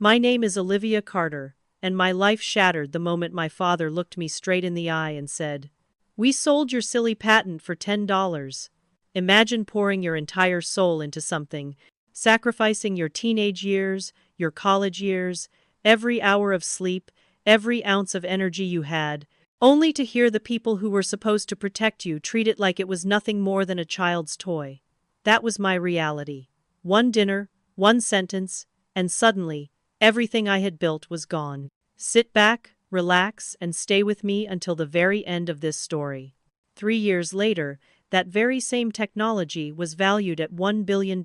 My name is Olivia Carter, and my life shattered the moment my father looked me straight in the eye and said, "We sold your silly patent for $10. Imagine pouring your entire soul into something, sacrificing your teenage years, your college years, every hour of sleep, every ounce of energy you had, only to hear the people who were supposed to protect you treat it like it was nothing more than a child's toy." That was my reality. One dinner, one sentence, and suddenly, everything I had built was gone. Sit back, relax, and stay with me until the very end of this story. 3 years later, that very same technology was valued at $1 billion.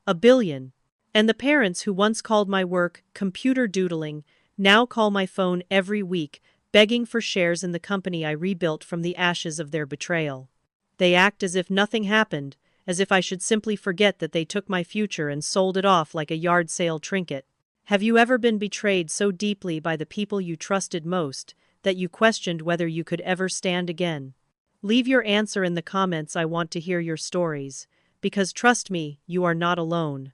A billion. And the parents who once called my work computer doodling now call my phone every week, begging for shares in the company I rebuilt from the ashes of their betrayal. They act as if nothing happened, as if I should simply forget that they took my future and sold it off like a yard sale trinket. Have you ever been betrayed so deeply by the people you trusted most that you questioned whether you could ever stand again? Leave your answer in the comments. I want to hear your stories, because trust me, you are not alone.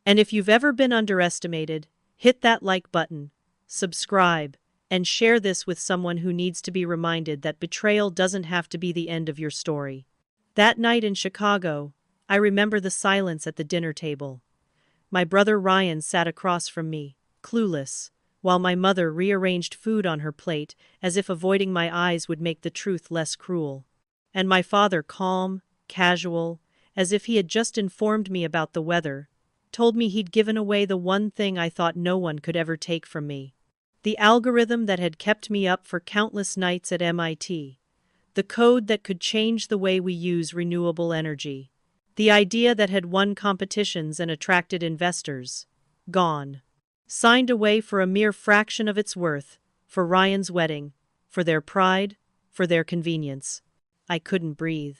And if you've ever been underestimated, hit that like button, subscribe, and share this with someone who needs to be reminded that betrayal doesn't have to be the end of your story. That night in Chicago, I remember the silence at the dinner table. My brother Ryan sat across from me, clueless, while my mother rearranged food on her plate as if avoiding my eyes would make the truth less cruel. And my father, calm, casual, as if he had just informed me about the weather, told me he'd given away the one thing I thought no one could ever take from me. The algorithm that had kept me up for countless nights at MIT. The code that could change the way we use renewable energy. The idea that had won competitions and attracted investors. Gone. Signed away for a mere fraction of its worth, for Ryan's wedding, for their pride, for their convenience. I couldn't breathe.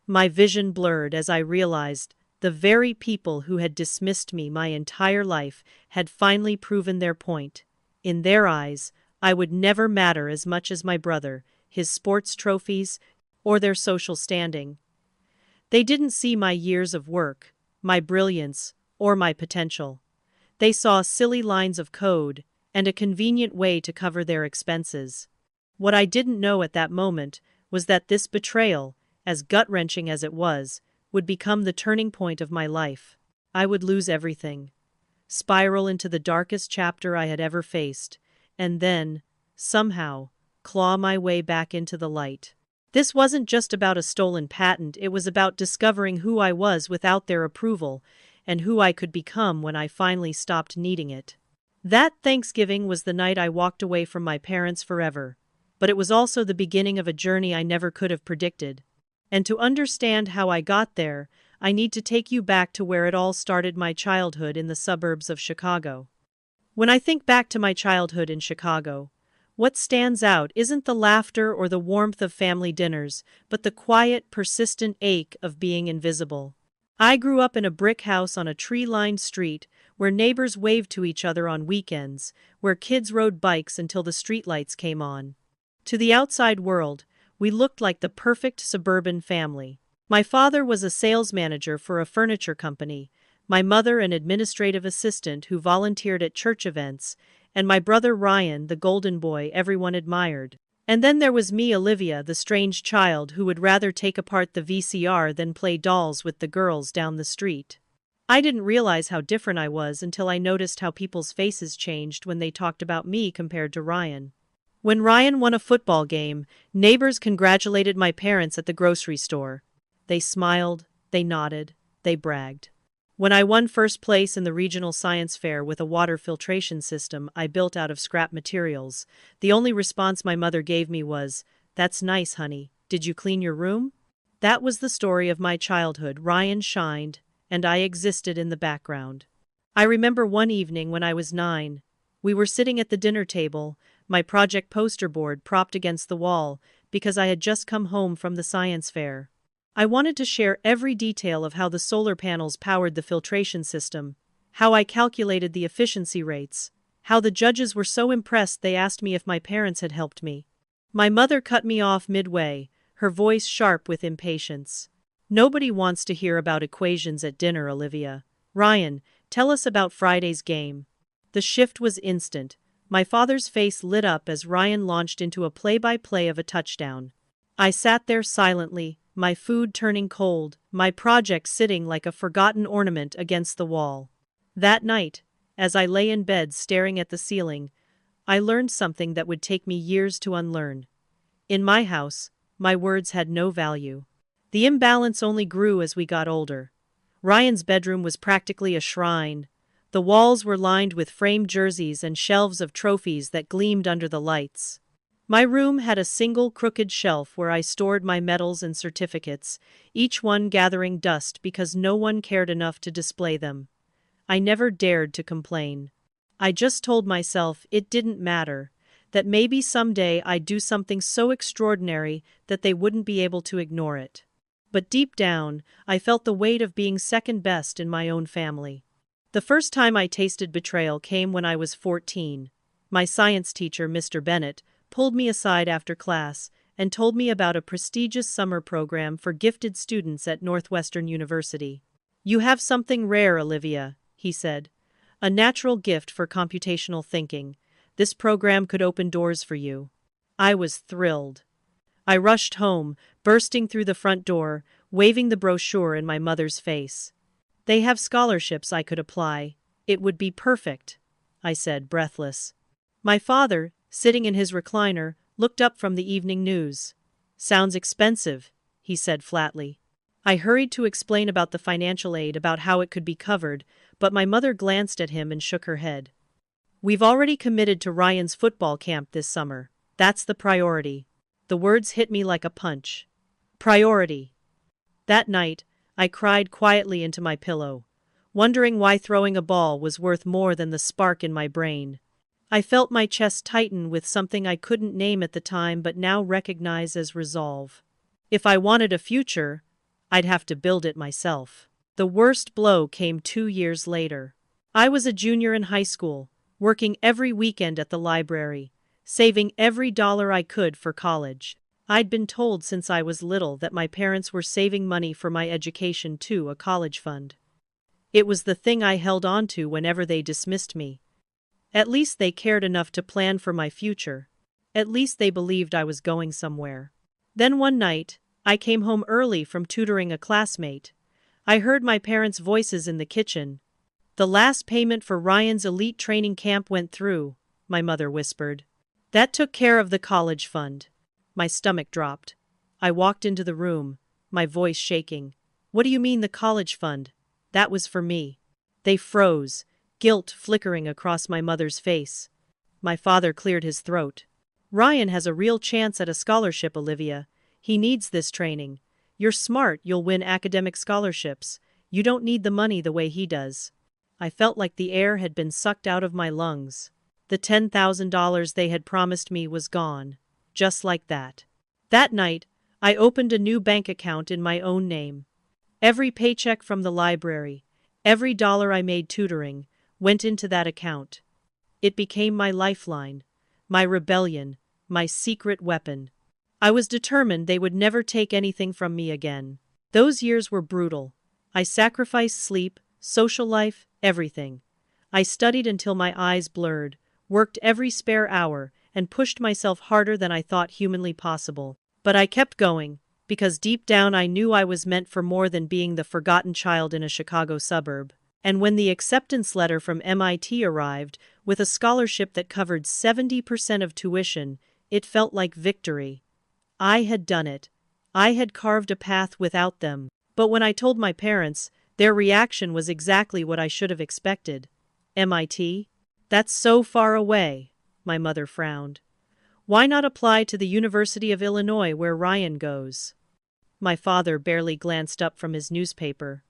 My vision blurred as I realized the very people who had dismissed me my entire life had finally proven their point. In their eyes, I would never matter as much as my brother, his sports trophies, or their social standing. They didn't see my years of work, my brilliance, or my potential. They saw silly lines of code and a convenient way to cover their expenses. What I didn't know at that moment was that this betrayal, as gut-wrenching as it was, would become the turning point of my life. I would lose everything, spiral into the darkest chapter I had ever faced, and then, somehow, claw my way back into the light. This wasn't just about a stolen patent, it was about discovering who I was without their approval, and who I could become when I finally stopped needing it. That Thanksgiving was the night I walked away from my parents forever, but it was also the beginning of a journey I never could have predicted. And to understand how I got there, I need to take you back to where it all started, my childhood in the suburbs of Chicago. When I think back to my childhood in Chicago, what stands out isn't the laughter or the warmth of family dinners, but the quiet, persistent ache of being invisible. I grew up in a brick house on a tree-lined street, where neighbors waved to each other on weekends, where kids rode bikes until the streetlights came on. To the outside world, we looked like the perfect suburban family. My father was a sales manager for a furniture company, my mother an administrative assistant who volunteered at church events, and my brother Ryan, the golden boy everyone admired. And then there was me, Olivia, the strange child who would rather take apart the VCR than play dolls with the girls down the street. I didn't realize how different I was until I noticed how people's faces changed when they talked about me compared to Ryan. When Ryan won a football game, neighbors congratulated my parents at the grocery store. They smiled, they nodded, they bragged. When I won first place in the regional science fair with a water filtration system I built out of scrap materials, the only response my mother gave me was, "That's nice, honey. Did you clean your room?" That was the story of my childhood. Ryan shined, and I existed in the background. I remember one evening when I was 9. We were sitting at the dinner table, my project poster board propped against the wall, because I had just come home from the science fair. I wanted to share every detail of how the solar panels powered the filtration system, how I calculated the efficiency rates, how the judges were so impressed they asked me if my parents had helped me. My mother cut me off midway, her voice sharp with impatience. "Nobody wants to hear about equations at dinner, Olivia. Ryan, tell us about Friday's game." The shift was instant. My father's face lit up as Ryan launched into a play-by-play of a touchdown. I sat there silently, my food turning cold, my project sitting like a forgotten ornament against the wall. That night, as I lay in bed staring at the ceiling, I learned something that would take me years to unlearn. In my house, my words had no value. The imbalance only grew as we got older. Ryan's bedroom was practically a shrine. The walls were lined with framed jerseys and shelves of trophies that gleamed under the lights. My room had a single crooked shelf where I stored my medals and certificates, each one gathering dust because no one cared enough to display them. I never dared to complain. I just told myself it didn't matter, that maybe someday I'd do something so extraordinary that they wouldn't be able to ignore it. But deep down, I felt the weight of being second best in my own family. The first time I tasted betrayal came when I was 14. My science teacher, Mr. Bennett, pulled me aside after class and told me about a prestigious summer program for gifted students at Northwestern University. "You have something rare, Olivia," he said. "A natural gift for computational thinking. This program could open doors for you." I was thrilled. I rushed home, bursting through the front door, waving the brochure in my mother's face. "They have scholarships I could apply. It would be perfect," I said, breathless. My father, sitting in his recliner, looked up from the evening news. "Sounds expensive," he said flatly. I hurried to explain about the financial aid, about how it could be covered, but my mother glanced at him and shook her head. "We've already committed to Ryan's football camp this summer. That's the priority." The words hit me like a punch. Priority. That night, I cried quietly into my pillow, wondering why throwing a ball was worth more than the spark in my brain. I felt my chest tighten with something I couldn't name at the time but now recognize as resolve. If I wanted a future, I'd have to build it myself. The worst blow came 2 years later. I was a junior in high school, working every weekend at the library, saving every dollar I could for college. I'd been told since I was little that my parents were saving money for my education too, a college fund. It was the thing I held on to whenever they dismissed me. At least they cared enough to plan for my future. At least they believed I was going somewhere. Then one night, I came home early from tutoring a classmate. I heard my parents' voices in the kitchen. "The last payment for Ryan's elite training camp went through," my mother whispered. "That took care of the college fund." My stomach dropped. I walked into the room, my voice shaking. "What do you mean the college fund? That was for me." They froze, guilt flickering across my mother's face. My father cleared his throat. "Ryan has a real chance at a scholarship, Olivia. He needs this training. You're smart, you'll win academic scholarships. You don't need the money the way he does." I felt like the air had been sucked out of my lungs. The $10,000 they had promised me was gone. Just like that. That night, I opened a new bank account in my own name. Every paycheck from the library, every dollar I made tutoring, went into that account. It became my lifeline, my rebellion, my secret weapon. I was determined they would never take anything from me again. Those years were brutal. I sacrificed sleep, social life, everything. I studied until my eyes blurred, worked every spare hour, and pushed myself harder than I thought humanly possible. But I kept going, because deep down I knew I was meant for more than being the forgotten child in a Chicago suburb. And when the acceptance letter from MIT arrived, with a scholarship that covered 70% of tuition, it felt like victory. I had done it. I had carved a path without them. But when I told my parents, their reaction was exactly what I should have expected. "MIT? That's so far away," my mother frowned. "Why not apply to the University of Illinois where Ryan goes?" My father barely glanced up from his newspaper.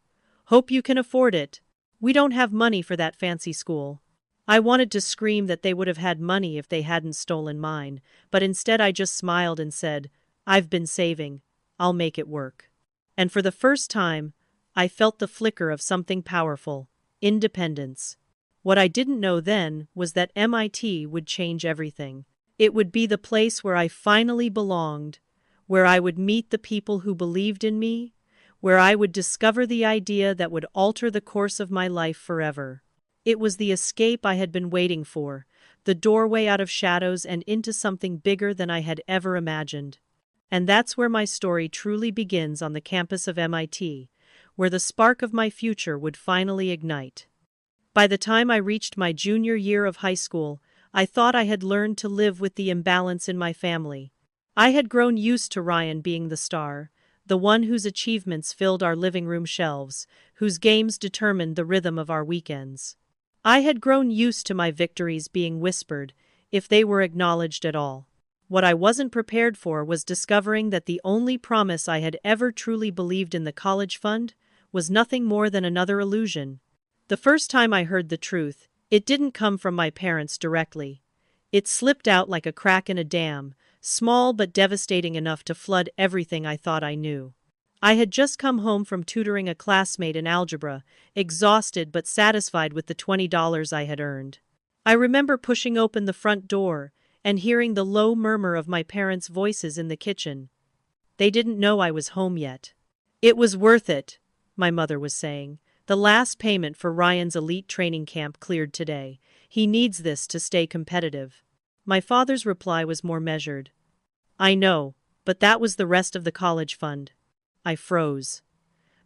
"Hope you can afford it. We don't have money for that fancy school." I wanted to scream that they would have had money if they hadn't stolen mine, but instead I just smiled and said, "I've been saving. I'll make it work." And for the first time, I felt the flicker of something powerful: independence. What I didn't know then was that MIT would change everything. It would be the place where I finally belonged, where I would meet the people who believed in me, where I would discover the idea that would alter the course of my life forever. It was the escape I had been waiting for, the doorway out of shadows and into something bigger than I had ever imagined. And that's where my story truly begins, on the campus of MIT, where the spark of my future would finally ignite. By the time I reached my junior year of high school, I thought I had learned to live with the imbalance in my family. I had grown used to Ryan being the star, the one whose achievements filled our living room shelves, whose games determined the rhythm of our weekends. I had grown used to my victories being whispered, if they were acknowledged at all. What I wasn't prepared for was discovering that the only promise I had ever truly believed in, the college fund, was nothing more than another illusion. The first time I heard the truth, it didn't come from my parents directly. It slipped out like a crack in a dam, small but devastating enough to flood everything I thought I knew. I had just come home from tutoring a classmate in algebra, exhausted but satisfied with the $20 I had earned. I remember pushing open the front door and hearing the low murmur of my parents' voices in the kitchen. They didn't know I was home yet. "It was worth it," my mother was saying. "The last payment for Ryan's elite training camp cleared today. He needs this to stay competitive." My father's reply was more measured. "I know, but that was the rest of the college fund." I froze.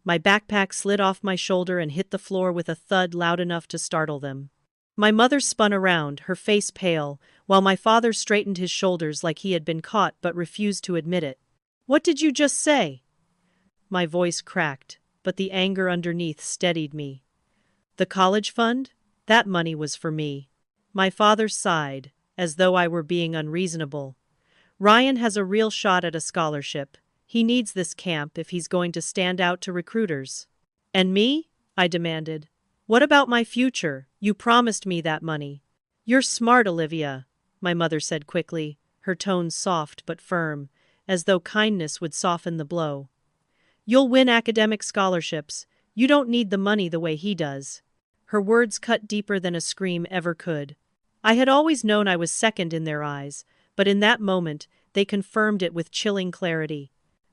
My backpack slid off my shoulder and hit the floor with a thud loud enough to startle them. My mother spun around, her face pale, while my father straightened his shoulders like he had been caught but refused to admit it. "What did you just say?" My voice cracked, but the anger underneath steadied me. "The college fund? That money was for me." My father sighed, as though I were being unreasonable. "Ryan has a real shot at a scholarship. He needs this camp if he's going to stand out to recruiters." "And me?" I demanded. "What about my future? You promised me that money." "You're smart, Olivia," my mother said quickly, her tone soft but firm, as though kindness would soften the blow. "You'll win academic scholarships. You don't need the money the way he does." Her words cut deeper than a scream ever could. I had always known I was second in their eyes, but in that moment, they confirmed it with chilling clarity.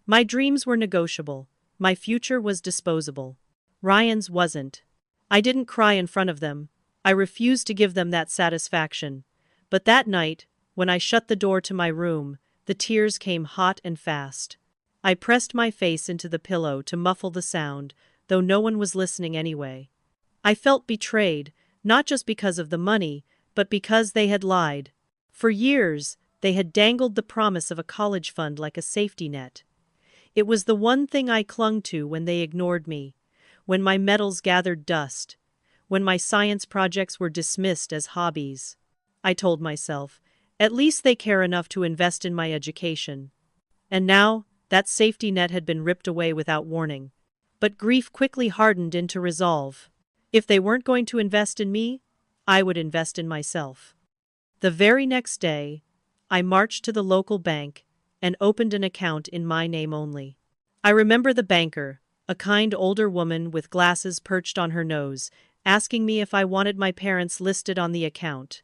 My dreams were negotiable. My future was disposable. Ryan's wasn't. I didn't cry in front of them. I refused to give them that satisfaction. But that night, when I shut the door to my room, the tears came hot and fast. I pressed my face into the pillow to muffle the sound, though no one was listening anyway. I felt betrayed, not just because of the money, but because they had lied. For years, they had dangled the promise of a college fund like a safety net. It was the one thing I clung to when they ignored me, when my medals gathered dust, when my science projects were dismissed as hobbies. I told myself, at least they care enough to invest in my education. And now, that safety net had been ripped away without warning. But grief quickly hardened into resolve. If they weren't going to invest in me, I would invest in myself. The very next day, I marched to the local bank and opened an account in my name only. I remember the banker, a kind older woman with glasses perched on her nose, asking me if I wanted my parents listed on the account.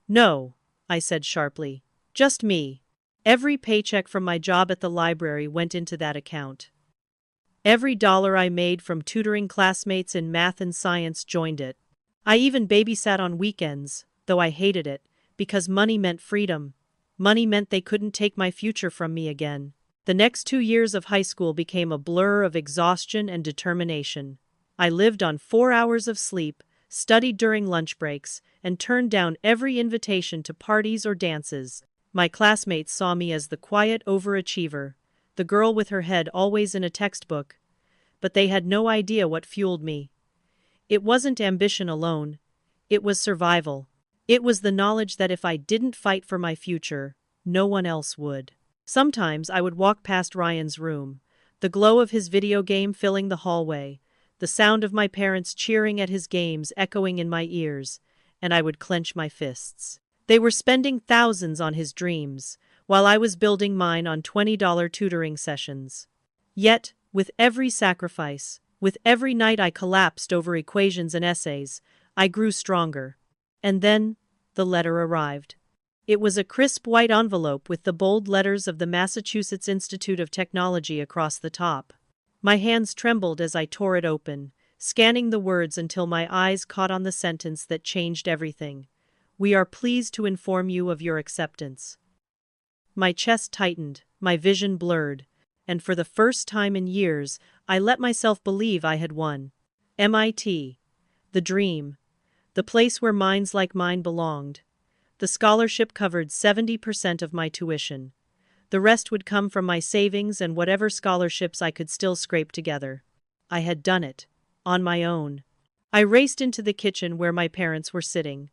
"No," I said sharply. "Just me." Every paycheck from my job at the library went into that account. Every dollar I made from tutoring classmates in math and science joined it. I even babysat on weekends, though I hated it, because money meant freedom. Money meant they couldn't take my future from me again. The next 2 years of high school became a blur of exhaustion and determination. I lived on 4 hours of sleep, studied during lunch breaks, and turned down every invitation to parties or dances. My classmates saw me as the quiet overachiever, the girl with her head always in a textbook. But they had no idea what fueled me. It wasn't ambition alone. It was survival. It was the knowledge that if I didn't fight for my future, no one else would. Sometimes I would walk past Ryan's room, the glow of his video game filling the hallway, the sound of my parents cheering at his games echoing in my ears, and I would clench my fists. They were spending thousands on his dreams, while I was building mine on $20 tutoring sessions. Yet, with every sacrifice, with every night I collapsed over equations and essays, I grew stronger. And then, the letter arrived. It was a crisp white envelope with the bold letters of the Massachusetts Institute of Technology across the top. My hands trembled as I tore it open, scanning the words until my eyes caught on the sentence that changed everything. We are pleased to inform you of your acceptance. My chest tightened, my vision blurred, and for the first time in years, I let myself believe I had won. MIT. The dream. The place where minds like mine belonged. The scholarship covered 70% of my tuition. The rest would come from my savings and whatever scholarships I could still scrape together. I had done it. On my own. I raced into the kitchen where my parents were sitting.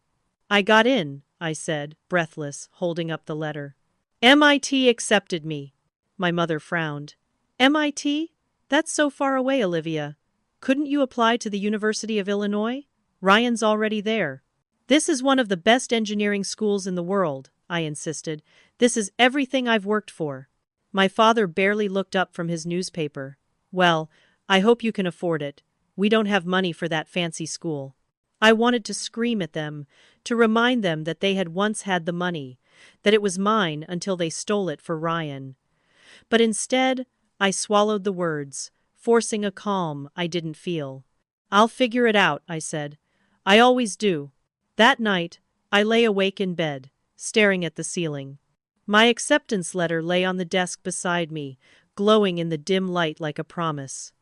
I got in, I said, breathless, holding up the letter. MIT accepted me. My mother frowned. MIT? That's so far away, Olivia. Couldn't you apply to the University of Illinois? Ryan's already there. This is one of the best engineering schools in the world, I insisted. This is everything I've worked for. My father barely looked up from his newspaper. Well, I hope you can afford it. We don't have money for that fancy school. I wanted to scream at them, to remind them that they had once had the money, that it was mine until they stole it for Ryan. But instead, I swallowed the words, forcing a calm I didn't feel. I'll figure it out, I said. I always do. That night, I lay awake in bed, staring at the ceiling. My acceptance letter lay on the desk beside me, glowing in the dim light like a promise.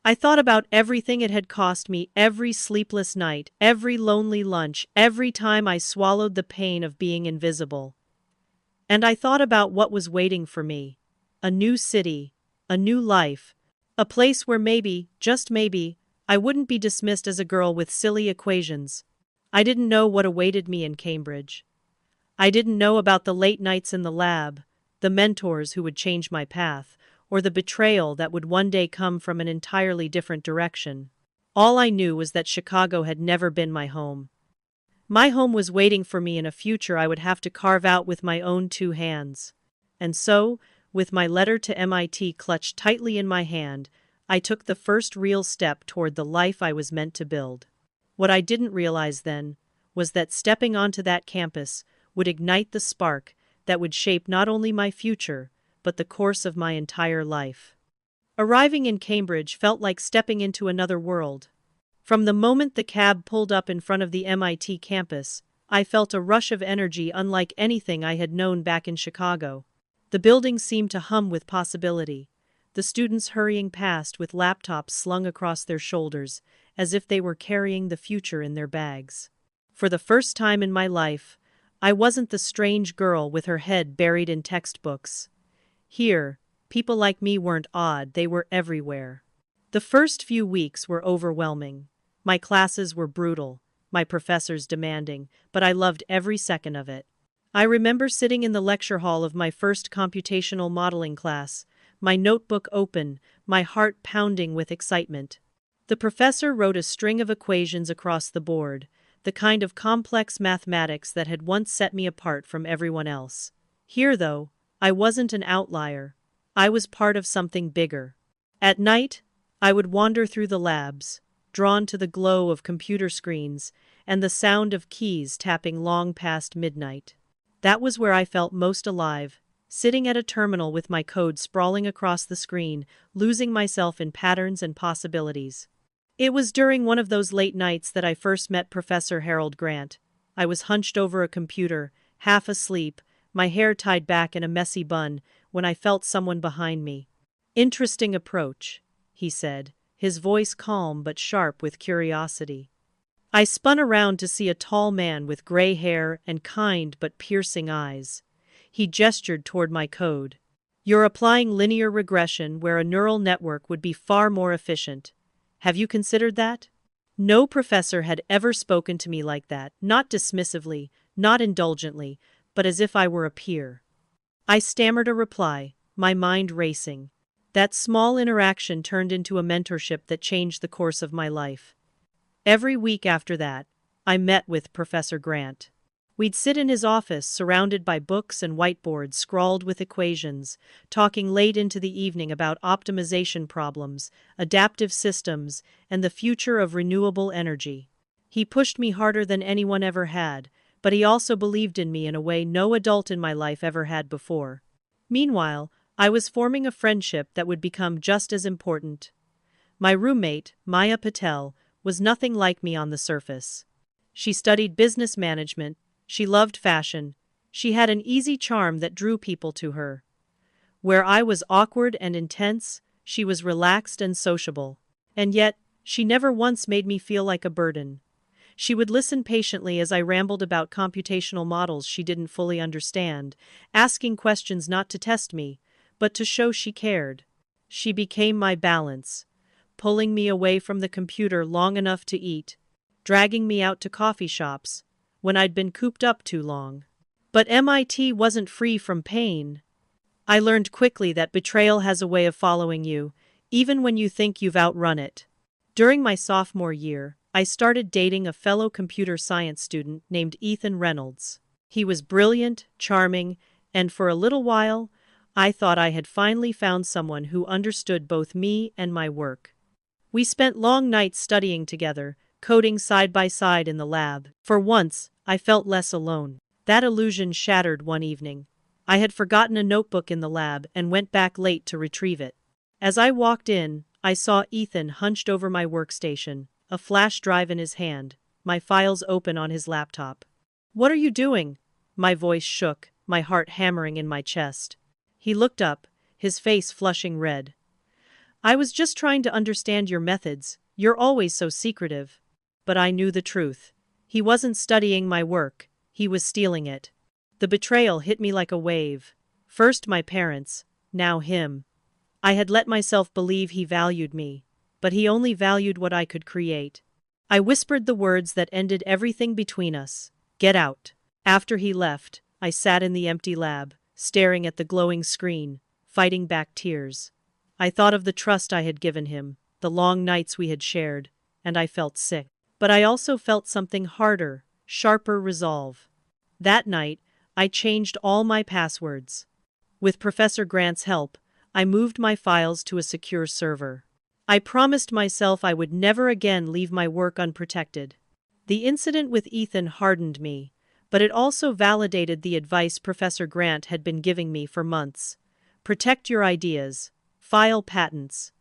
I thought about everything it had cost me, every sleepless night, every lonely lunch, every time I swallowed the pain of being invisible. And I thought about what was waiting for me. A new city, a new life, a place where maybe, just maybe, I wouldn't be dismissed as a girl with silly equations. I didn't know what awaited me in Cambridge. I didn't know about the late nights in the lab, the mentors who would change my path, or the betrayal that would one day come from an entirely different direction. All I knew was that Chicago had never been my home. My home was waiting for me in a future I would have to carve out with my own two hands. And so, with my letter to MIT clutched tightly in my hand, I took the first real step toward the life I was meant to build. What I didn't realize then was that stepping onto that campus would ignite the spark that would shape not only my future, but the course of my entire life. Arriving in Cambridge felt like stepping into another world. From the moment the cab pulled up in front of the MIT campus, I felt a rush of energy unlike anything I had known back in Chicago. The building seemed to hum with possibility, the students hurrying past with laptops slung across their shoulders, as if they were carrying the future in their bags. For the first time in my life, I wasn't the strange girl with her head buried in textbooks. Here, people like me weren't odd, they were everywhere. The first few weeks were overwhelming. My classes were brutal, my professors demanding, but I loved every second of it. I remember sitting in the lecture hall of my first computational modeling class, my notebook open, my heart pounding with excitement. The professor wrote a string of equations across the board, the kind of complex mathematics that had once set me apart from everyone else. Here, though, I wasn't an outlier. I was part of something bigger. At night, I would wander through the labs, drawn to the glow of computer screens and the sound of keys tapping long past midnight. That was where I felt most alive, sitting at a terminal with my code sprawling across the screen, losing myself in patterns and possibilities. It was during one of those late nights that I first met Professor Harold Grant. I was hunched over a computer, half asleep, my hair tied back in a messy bun, when I felt someone behind me. "Interesting approach," he said, his voice calm but sharp with curiosity. I spun around to see a tall man with gray hair and kind but piercing eyes. He gestured toward my code. "You're applying linear regression where a neural network would be far more efficient. Have you considered that?" No professor had ever spoken to me like that, not dismissively, not indulgently, but as if I were a peer. I stammered a reply, my mind racing. That small interaction turned into a mentorship that changed the course of my life. Every week after that, I met with Professor Grant. We'd sit in his office surrounded by books and whiteboards scrawled with equations, talking late into the evening about optimization problems, adaptive systems, and the future of renewable energy. He pushed me harder than anyone ever had, but he also believed in me in a way no adult in my life ever had before. Meanwhile, I was forming a friendship that would become just as important. My roommate, Maya Patel, was nothing like me on the surface. She studied business management, she loved fashion, she had an easy charm that drew people to her. Where I was awkward and intense, she was relaxed and sociable. And yet, she never once made me feel like a burden. She would listen patiently as I rambled about computational models she didn't fully understand, asking questions not to test me, but to show she cared. She became my balance, pulling me away from the computer long enough to eat, dragging me out to coffee shops when I'd been cooped up too long. But MIT wasn't free from pain. I learned quickly that betrayal has a way of following you, even when you think you've outrun it. During my sophomore year, I started dating a fellow computer science student named Ethan Reynolds. He was brilliant, charming, and for a little while, I thought I had finally found someone who understood both me and my work. We spent long nights studying together, coding side by side in the lab. For once, I felt less alone. That illusion shattered one evening. I had forgotten a notebook in the lab and went back late to retrieve it. As I walked in, I saw Ethan hunched over my workstation, a flash drive in his hand, my files open on his laptop. "What are you doing?" My voice shook, my heart hammering in my chest. He looked up, his face flushing red. "I was just trying to understand your methods. You're always so secretive." But I knew the truth. He wasn't studying my work, he was stealing it. The betrayal hit me like a wave. First my parents, now him. I had let myself believe he valued me, but he only valued what I could create. I whispered the words that ended everything between us. "Get out." After he left, I sat in the empty lab, staring at the glowing screen, fighting back tears. I thought of the trust I had given him, the long nights we had shared, and I felt sick. But I also felt something harder, sharper resolve. That night, I changed all my passwords. With Professor Grant's help, I moved my files to a secure server. I promised myself I would never again leave my work unprotected. The incident with Ethan hardened me, but it also validated the advice Professor Grant had been giving me for months. Protect your ideas. File patents.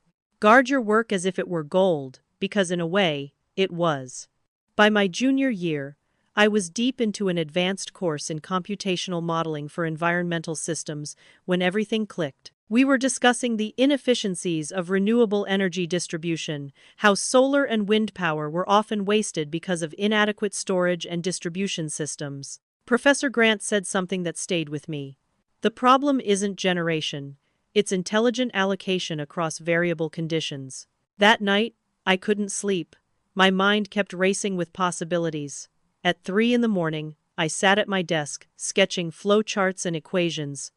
Guard your work as if it were gold, because in a way, it was. By my junior year, I was deep into an advanced course in computational modeling for environmental systems when everything clicked. We were discussing the inefficiencies of renewable energy distribution, how solar and wind power were often wasted because of inadequate storage and distribution systems. Professor Grant said something that stayed with me. The problem isn't generation, it's intelligent allocation across variable conditions. That night, I couldn't sleep. My mind kept racing with possibilities. At 3 in the morning, I sat at my desk, sketching flowcharts and equations,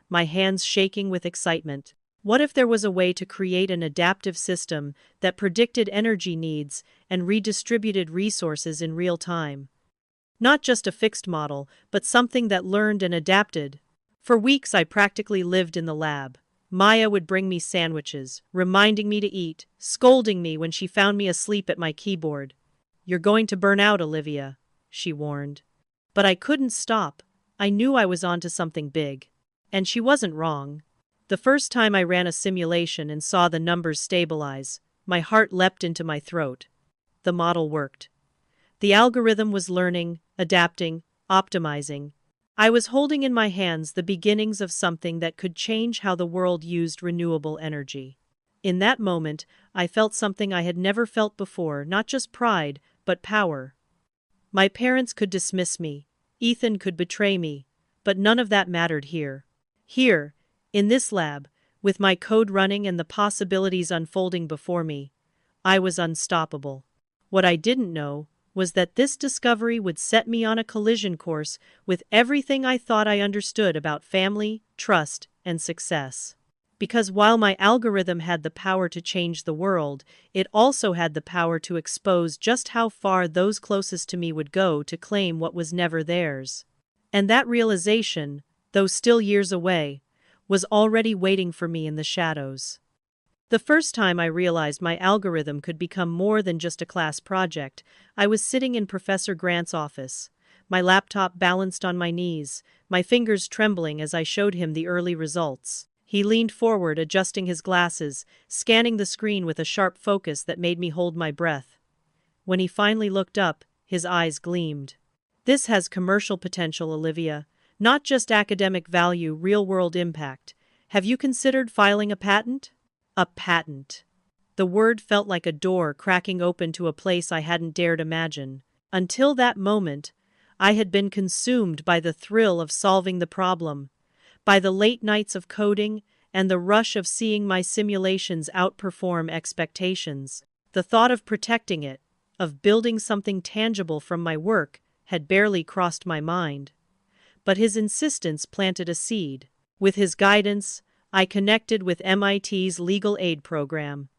my hands shaking with excitement. What if there was a way to create an adaptive system that predicted energy needs and redistributed resources in real time? Not just a fixed model, but something that learned and adapted. For weeks I practically lived in the lab. Maya would bring me sandwiches, reminding me to eat, scolding me when she found me asleep at my keyboard. "You're going to burn out, Olivia," she warned. But I couldn't stop. I knew I was onto something big. And she wasn't wrong. The first time I ran a simulation and saw the numbers stabilize, my heart leapt into my throat. The model worked. The algorithm was learning, adapting, optimizing. I was holding in my hands the beginnings of something that could change how the world used renewable energy. In that moment, I felt something I had never felt before, not just pride, but power. My parents could dismiss me, Ethan could betray me, but none of that mattered here. Here, in this lab, with my code running and the possibilities unfolding before me, I was unstoppable. What I didn't know was that this discovery would set me on a collision course with everything I thought I understood about family, trust, and success. Because while my algorithm had the power to change the world, it also had the power to expose just how far those closest to me would go to claim what was never theirs. And that realization, though still years away, was already waiting for me in the shadows. The first time I realized my algorithm could become more than just a class project, I was sitting in Professor Grant's office, my laptop balanced on my knees, my fingers trembling as I showed him the early results. He leaned forward, adjusting his glasses, scanning the screen with a sharp focus that made me hold my breath. When he finally looked up, his eyes gleamed. This has commercial potential, Olivia. Not just academic value, real-world impact. Have you considered filing a patent? A patent. The word felt like a door cracking open to a place I hadn't dared imagine. Until that moment, I had been consumed by the thrill of solving the problem, by the late nights of coding, and the rush of seeing my simulations outperform expectations. The thought of protecting it, of building something tangible from my work, had barely crossed my mind. But his insistence planted a seed. With his guidance, I connected with MIT's legal aid program.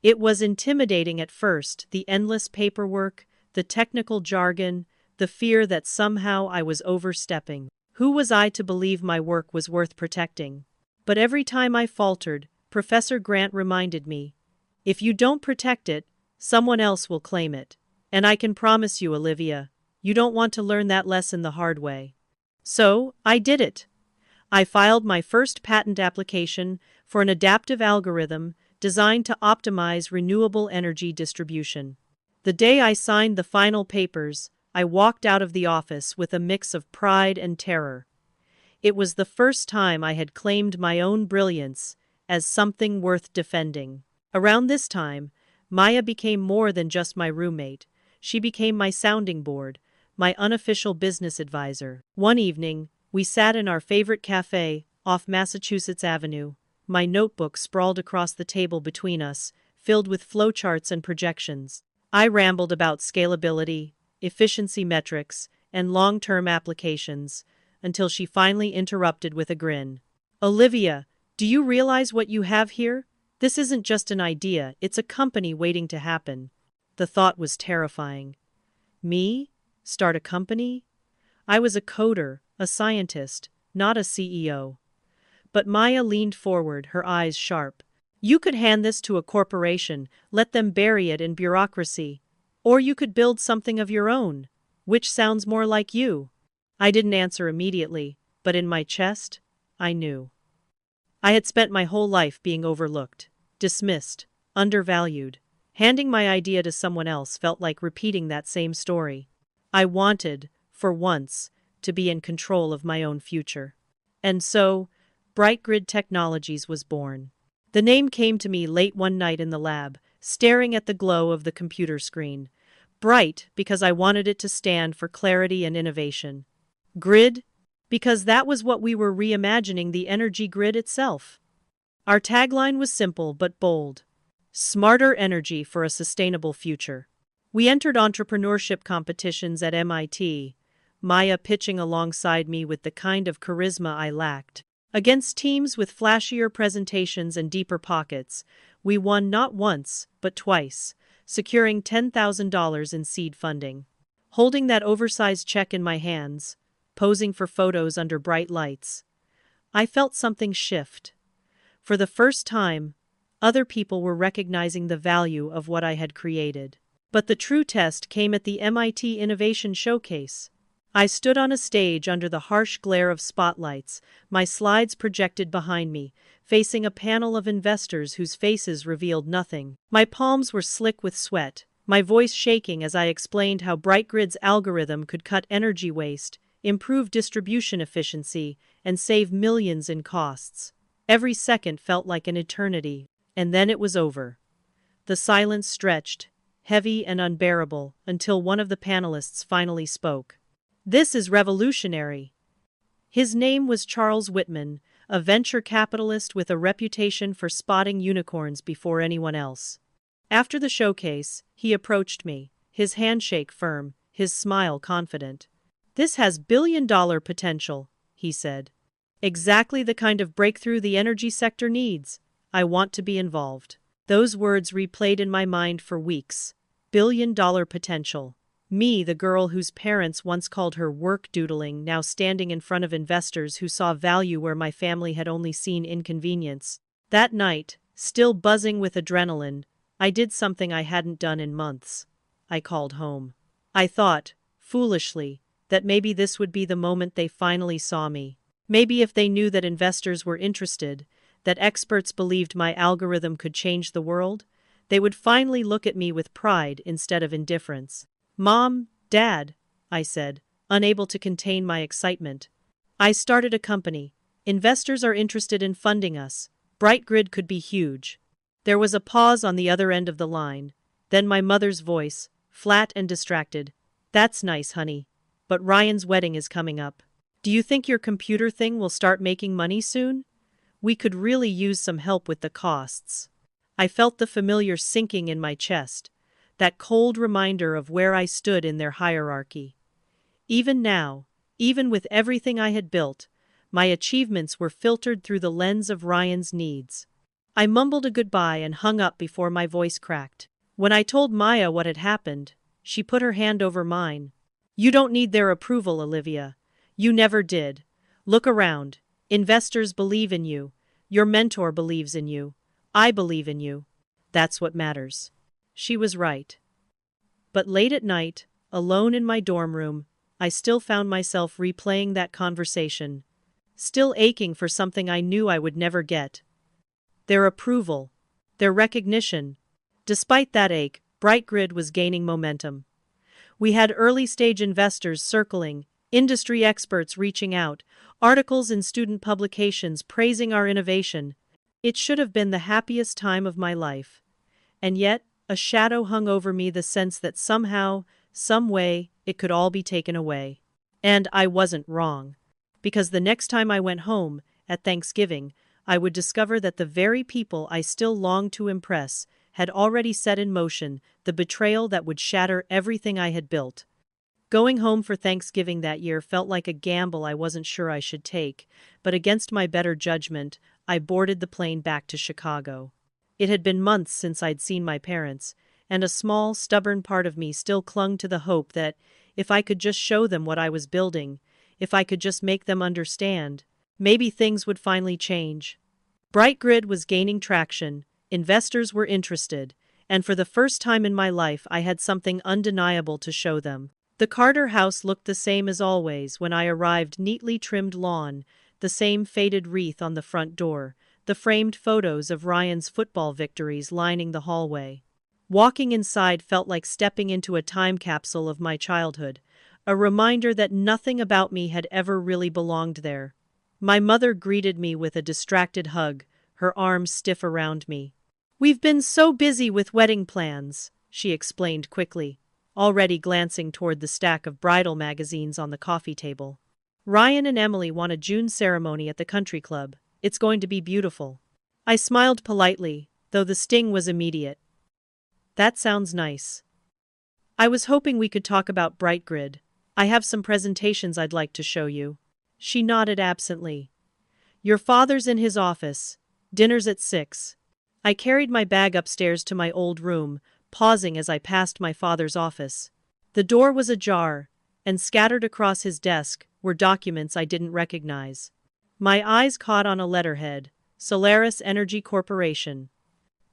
It was intimidating at first, the endless paperwork, the technical jargon, the fear that somehow I was overstepping. Who was I to believe my work was worth protecting? But every time I faltered, Professor Grant reminded me, if you don't protect it, someone else will claim it. And I can promise you, Olivia, you don't want to learn that lesson the hard way. So, I did it. I filed my first patent application for an adaptive algorithm designed to optimize renewable energy distribution. The day I signed the final papers, I walked out of the office with a mix of pride and terror. It was the first time I had claimed my own brilliance as something worth defending. Around this time, Maya became more than just my roommate. She became my sounding board, my unofficial business advisor. One evening, we sat in our favorite cafe off Massachusetts Avenue, my notebook sprawled across the table between us, filled with flowcharts and projections. I rambled about scalability, efficiency metrics, and long-term applications, until she finally interrupted with a grin. Olivia, do you realize what you have here? This isn't just an idea, it's a company waiting to happen. The thought was terrifying. Me? Start a company? I was a coder, a scientist, not a CEO. But Maya leaned forward, her eyes sharp. You could hand this to a corporation, let them bury it in bureaucracy. Or you could build something of your own. Which sounds more like you? I didn't answer immediately, but in my chest, I knew. I had spent my whole life being overlooked, dismissed, undervalued. Handing my idea to someone else felt like repeating that same story. I wanted, for once, to be in control of my own future. And so, BrightGrid Technologies was born. The name came to me late one night in the lab, staring at the glow of the computer screen. Bright, because I wanted it to stand for clarity and innovation. Grid, because that was what we were reimagining the energy grid itself. Our tagline was simple but bold. Smarter energy for a sustainable future. We entered entrepreneurship competitions at MIT, Maya pitching alongside me with the kind of charisma I lacked. Against teams with flashier presentations and deeper pockets, we won not once, but twice, securing $10,000 in seed funding. Holding that oversized check in my hands, posing for photos under bright lights, I felt something shift. For the first time, other people were recognizing the value of what I had created. But the true test came at the MIT Innovation Showcase. I stood on a stage under the harsh glare of spotlights, my slides projected behind me, facing a panel of investors whose faces revealed nothing. My palms were slick with sweat, my voice shaking as I explained how BrightGrid's algorithm could cut energy waste, improve distribution efficiency, and save millions in costs. Every second felt like an eternity. And then it was over. The silence stretched, heavy and unbearable, until one of the panelists finally spoke. This is revolutionary. His name was Charles Whitman, a venture capitalist with a reputation for spotting unicorns before anyone else. After the showcase, he approached me, his handshake firm, his smile confident. This has billion-dollar potential, he said. Exactly the kind of breakthrough the energy sector needs. I want to be involved. Those words replayed in my mind for weeks. Billion-dollar potential. Me, the girl whose parents once called her work doodling, now standing in front of investors who saw value where my family had only seen inconvenience. That night, still buzzing with adrenaline, I did something I hadn't done in months. I called home. I thought, foolishly, that maybe this would be the moment they finally saw me. Maybe if they knew that investors were interested, that experts believed my algorithm could change the world, they would finally look at me with pride instead of indifference. "Mom, Dad," I said, unable to contain my excitement. "I started a company. Investors are interested in funding us. BrightGrid could be huge." There was a pause on the other end of the line. Then my mother's voice, flat and distracted. "That's nice, honey. But Ryan's wedding is coming up. Do you think your computer thing will start making money soon? We could really use some help with the costs." I felt the familiar sinking in my chest, that cold reminder of where I stood in their hierarchy. Even now, even with everything I had built, my achievements were filtered through the lens of Ryan's needs. I mumbled a goodbye and hung up before my voice cracked. When I told Maya what had happened, she put her hand over mine. "You don't need their approval, Olivia. You never did. Look around. Investors believe in you. Your mentor believes in you. I believe in you. That's what matters." She was right. But late at night, alone in my dorm room, I still found myself replaying that conversation, still aching for something I knew I would never get. Their approval. Their recognition. Despite that ache, BrightGrid was gaining momentum. We had early-stage investors circling, industry experts reaching out, articles in student publications praising our innovation. It should have been the happiest time of my life. And yet, a shadow hung over me, the sense that somehow, some way, it could all be taken away. And I wasn't wrong. Because the next time I went home, at Thanksgiving, I would discover that the very people I still longed to impress had already set in motion the betrayal that would shatter everything I had built. Going home for Thanksgiving that year felt like a gamble I wasn't sure I should take, but against my better judgment, I boarded the plane back to Chicago. It had been months since I'd seen my parents, and a small, stubborn part of me still clung to the hope that, if I could just show them what I was building, if I could just make them understand, maybe things would finally change. BrightGrid was gaining traction, investors were interested, and for the first time in my life I had something undeniable to show them. The Carter house looked the same as always when I arrived: neatly trimmed lawn, the same faded wreath on the front door, the framed photos of Ryan's football victories lining the hallway. Walking inside felt like stepping into a time capsule of my childhood, a reminder that nothing about me had ever really belonged there. My mother greeted me with a distracted hug, her arms stiff around me. "We've been so busy with wedding plans," she explained quickly, already glancing toward the stack of bridal magazines on the coffee table. "Ryan and Emily want a June ceremony at the country club. It's going to be beautiful." I smiled politely, though the sting was immediate. "That sounds nice. I was hoping we could talk about BrightGrid. I have some presentations I'd like to show you." She nodded absently. "Your father's in his office. Dinner's at 6. I carried my bag upstairs to my old room, pausing as I passed my father's office. The door was ajar, and scattered across his desk were documents I didn't recognize. My eyes caught on a letterhead: Solaris Energy Corporation.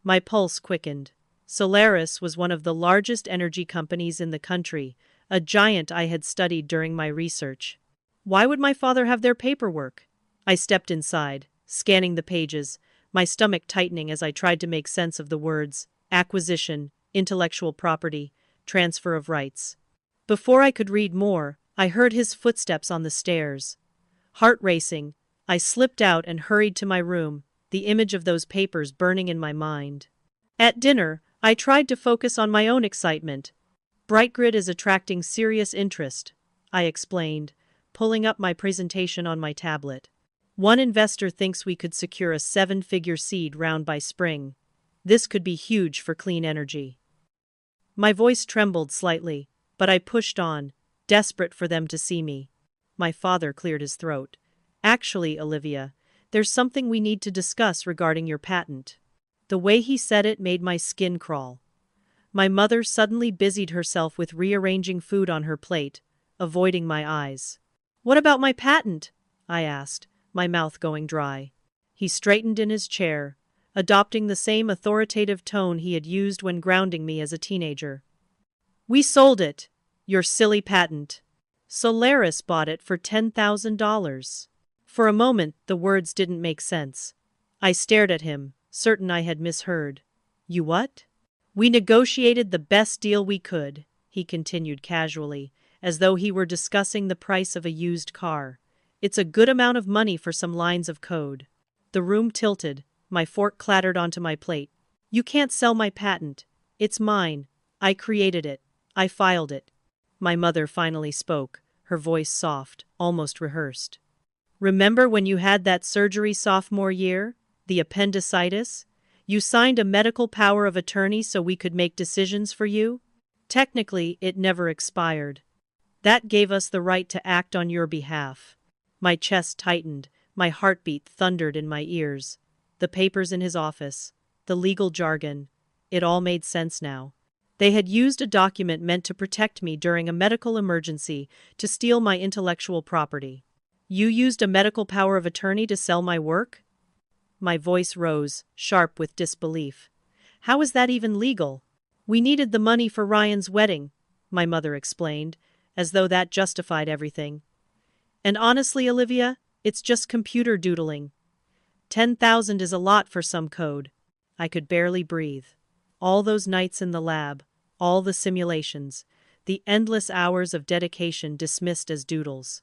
My pulse quickened. Solaris was one of the largest energy companies in the country, a giant I had studied during my research. Why would my father have their paperwork? I stepped inside, scanning the pages, my stomach tightening as I tried to make sense of the words: acquisition, intellectual property, transfer of rights. Before I could read more, I heard his footsteps on the stairs. Heart racing, I slipped out and hurried to my room, the image of those papers burning in my mind. At dinner, I tried to focus on my own excitement. BrightGrid is attracting serious interest, I explained, pulling up my presentation on my tablet. One investor thinks we could secure a 7-figure seed round by spring. This could be huge for clean energy. My voice trembled slightly, but I pushed on, desperate for them to see me. My father cleared his throat. "Actually, Olivia, there's something we need to discuss regarding your patent." The way he said it made my skin crawl. My mother suddenly busied herself with rearranging food on her plate, avoiding my eyes. "What about my patent?" I asked, my mouth going dry. He straightened in his chair, adopting the same authoritative tone he had used when grounding me as a teenager. "We sold it. Your silly patent. Solaris bought it for $10,000. For a moment, the words didn't make sense. I stared at him, certain I had misheard. You what? We negotiated the best deal we could, he continued casually, as though he were discussing the price of a used car. It's a good amount of money for some lines of code. The room tilted, my fork clattered onto my plate. You can't sell my patent. It's mine. I created it. I filed it. My mother finally spoke, her voice soft, almost rehearsed. Remember when you had that surgery sophomore year? The appendicitis? You signed a medical power of attorney so we could make decisions for you? Technically, it never expired. That gave us the right to act on your behalf. My chest tightened, my heartbeat thundered in my ears. The papers in his office, the legal jargon, it all made sense now. They had used a document meant to protect me during a medical emergency to steal my intellectual property. You used a medical power of attorney to sell my work? My voice rose, sharp with disbelief. How is that even legal? We needed the money for Ryan's wedding, my mother explained, as though that justified everything. And honestly, Olivia, it's just computer doodling. 10,000 is a lot for some code. I could barely breathe. All those nights in the lab, all the simulations, the endless hours of dedication dismissed as doodles.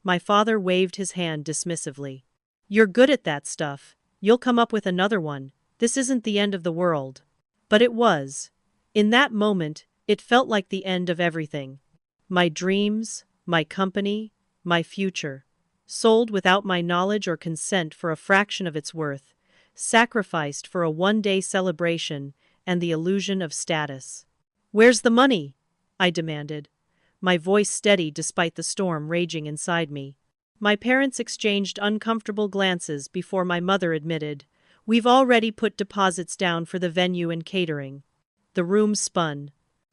My father waved his hand dismissively. You're good at that stuff. You'll come up with another one. This isn't the end of the world. But it was. In that moment, it felt like the end of everything. My dreams, my company, my future. Sold without my knowledge or consent for a fraction of its worth. Sacrificed for a one-day celebration and the illusion of status. Where's the money? I demanded. My voice steady despite the storm raging inside me. My parents exchanged uncomfortable glances before my mother admitted, We've already put deposits down for the venue and catering. The room spun.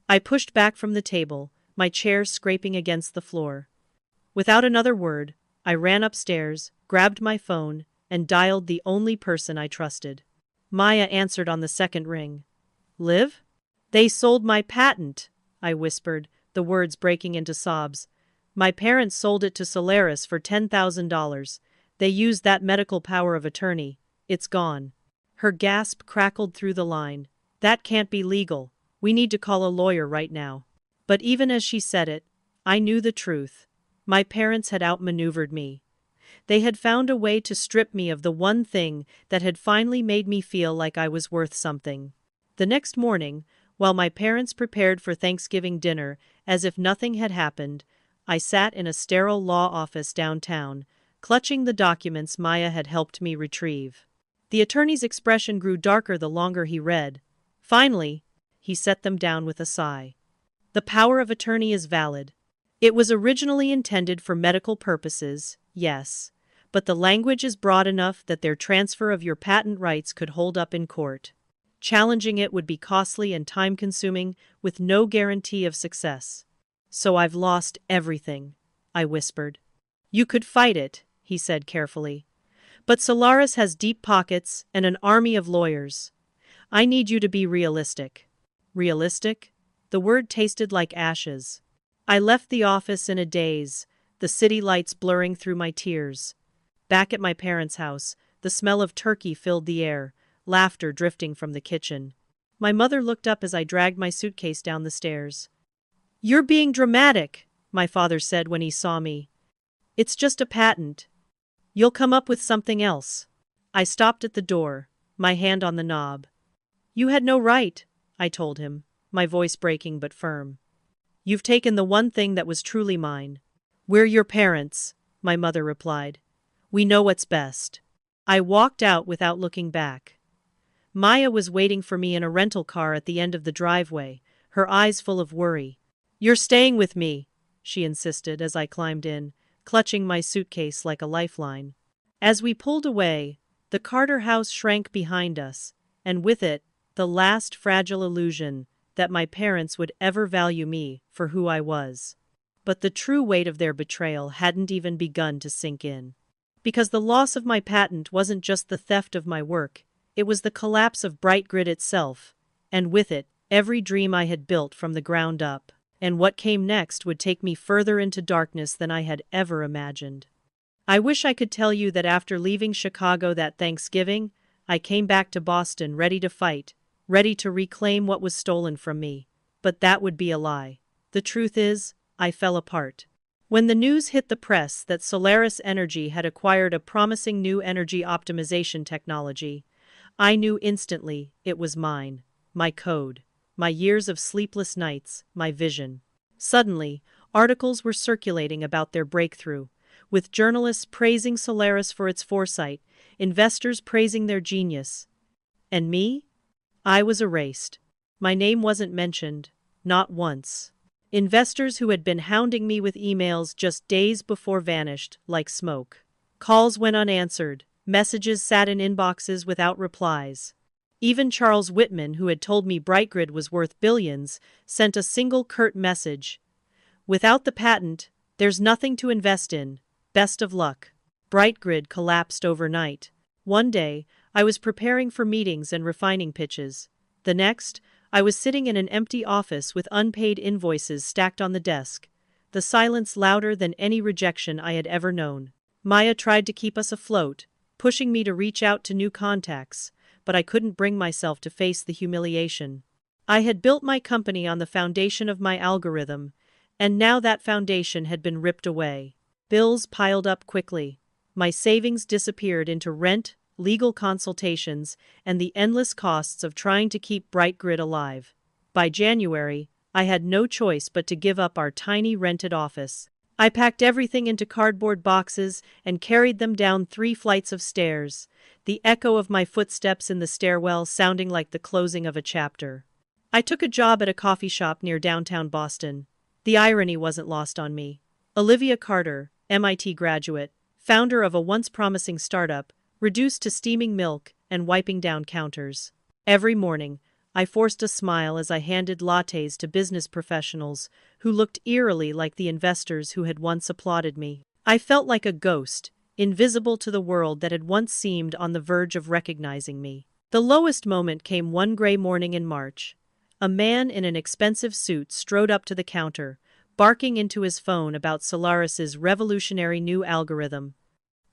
I pushed back from the table, my chair scraping against the floor. Without another word, I ran upstairs, grabbed my phone, and dialed the only person I trusted. Maya answered on the second ring. Liv? They sold my patent, I whispered, the words breaking into sobs. My parents sold it to Solaris for $10,000. They used that medical power of attorney. It's gone. Her gasp crackled through the line. That can't be legal. We need to call a lawyer right now. But even as she said it, I knew the truth. My parents had outmaneuvered me. They had found a way to strip me of the one thing that had finally made me feel like I was worth something. The next morning, while my parents prepared for Thanksgiving dinner as if nothing had happened, I sat in a sterile law office downtown, clutching the documents Maya had helped me retrieve. The attorney's expression grew darker the longer he read. Finally, he set them down with a sigh. The power of attorney is valid. It was originally intended for medical purposes, yes, but the language is broad enough that their transfer of your patent rights could hold up in court. Challenging it would be costly and time-consuming, with no guarantee of success. So I've lost everything, I whispered. You could fight it, he said carefully. But Solaris has deep pockets and an army of lawyers. I need you to be realistic. Realistic? The word tasted like ashes. I left the office in a daze, the city lights blurring through my tears. Back at my parents' house, the smell of turkey filled the air, laughter drifting from the kitchen. My mother looked up as I dragged my suitcase down the stairs. You're being dramatic, my father said when he saw me. It's just a patent. You'll come up with something else. I stopped at the door, my hand on the knob. You had no right, I told him, my voice breaking but firm. You've taken the one thing that was truly mine. We're your parents, my mother replied. We know what's best. I walked out without looking back. Maya was waiting for me in a rental car at the end of the driveway, her eyes full of worry. You're staying with me, she insisted as I climbed in, clutching my suitcase like a lifeline. As we pulled away, the Carter house shrank behind us, and with it, the last fragile illusion that my parents would ever value me for who I was. But the true weight of their betrayal hadn't even begun to sink in. Because the loss of my patent wasn't just the theft of my work, it was the collapse of BrightGrid itself, and with it, every dream I had built from the ground up. And what came next would take me further into darkness than I had ever imagined. I wish I could tell you that after leaving Chicago that Thanksgiving, I came back to Boston ready to fight, ready to reclaim what was stolen from me. But that would be a lie. The truth is, I fell apart. When the news hit the press that Solaris Energy had acquired a promising new energy optimization technology, I knew instantly it was mine. My code. My years of sleepless nights, my vision. Suddenly, articles were circulating about their breakthrough, with journalists praising Solaris for its foresight, investors praising their genius. And me? I was erased. My name wasn't mentioned, not once. Investors who had been hounding me with emails just days before vanished like smoke. Calls went unanswered, messages sat in inboxes without replies. Even Charles Whitman, who had told me BrightGrid was worth billions, sent a single curt message. Without the patent, there's nothing to invest in. Best of luck. BrightGrid collapsed overnight. One day, I was preparing for meetings and refining pitches. The next, I was sitting in an empty office with unpaid invoices stacked on the desk, the silence louder than any rejection I had ever known. Maya tried to keep us afloat, pushing me to reach out to new contacts, but I couldn't bring myself to face the humiliation. I had built my company on the foundation of my algorithm, and now that foundation had been ripped away. Bills piled up quickly. My savings disappeared into rent, legal consultations, and the endless costs of trying to keep BrightGrid alive. By January, I had no choice but to give up our tiny rented office. I packed everything into cardboard boxes and carried them down 3 flights of stairs, the echo of my footsteps in the stairwell sounding like the closing of a chapter. I took a job at a coffee shop near downtown Boston. The irony wasn't lost on me. Olivia Carter, MIT graduate, founder of a once promising startup, reduced to steaming milk and wiping down counters. Every morning, I forced a smile as I handed lattes to business professionals who looked eerily like the investors who had once applauded me. I felt like a ghost, invisible to the world that had once seemed on the verge of recognizing me. The lowest moment came one gray morning in March. A man in an expensive suit strode up to the counter, barking into his phone about Solaris's revolutionary new algorithm.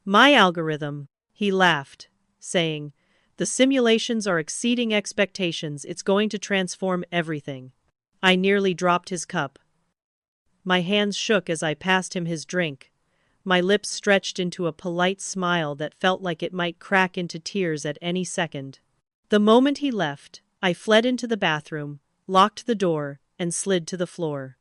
"My algorithm," he laughed, saying, "the simulations are exceeding expectations. It's going to transform everything." I nearly dropped his cup. My hands shook as I passed him his drink. My lips stretched into a polite smile that felt like it might crack into tears at any second. The moment he left, I fled into the bathroom, locked the door, and slid to the floor.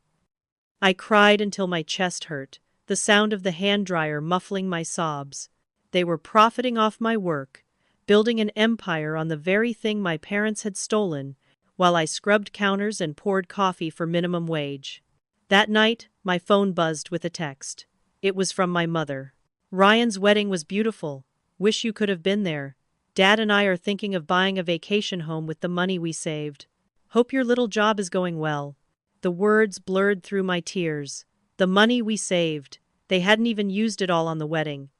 I cried until my chest hurt, the sound of the hand dryer muffling my sobs. They were profiting off my work, building an empire on the very thing my parents had stolen, while I scrubbed counters and poured coffee for minimum wage. That night, my phone buzzed with a text. It was from my mother. "Ryan's wedding was beautiful. Wish you could have been there. Dad and I are thinking of buying a vacation home with the money we saved. Hope your little job is going well." The words blurred through my tears. The money we saved. They hadn't even used it all on the wedding.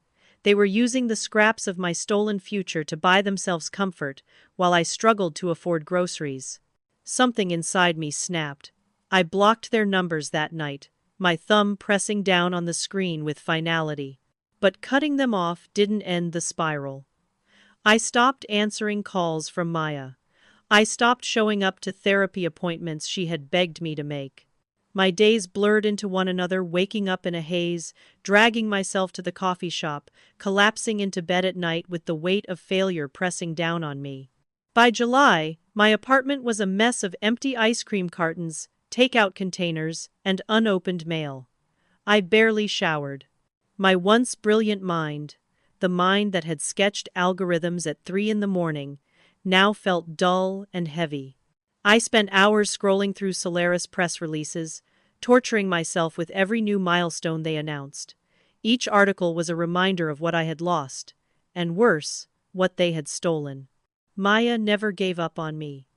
They were using the scraps of my stolen future to buy themselves comfort, while I struggled to afford groceries. Something inside me snapped. I blocked their numbers that night, my thumb pressing down on the screen with finality. But cutting them off didn't end the spiral. I stopped answering calls from Maya. I stopped showing up to therapy appointments she had begged me to make. My days blurred into one another, waking up in a haze, dragging myself to the coffee shop, collapsing into bed at night with the weight of failure pressing down on me. By July, my apartment was a mess of empty ice cream cartons, takeout containers, and unopened mail. I barely showered. My once brilliant mind, the mind that had sketched algorithms at 3 a.m, now felt dull and heavy. I spent hours scrolling through Solaris press releases, torturing myself with every new milestone they announced. Each article was a reminder of what I had lost, and worse, what they had stolen. Maya never gave up on me.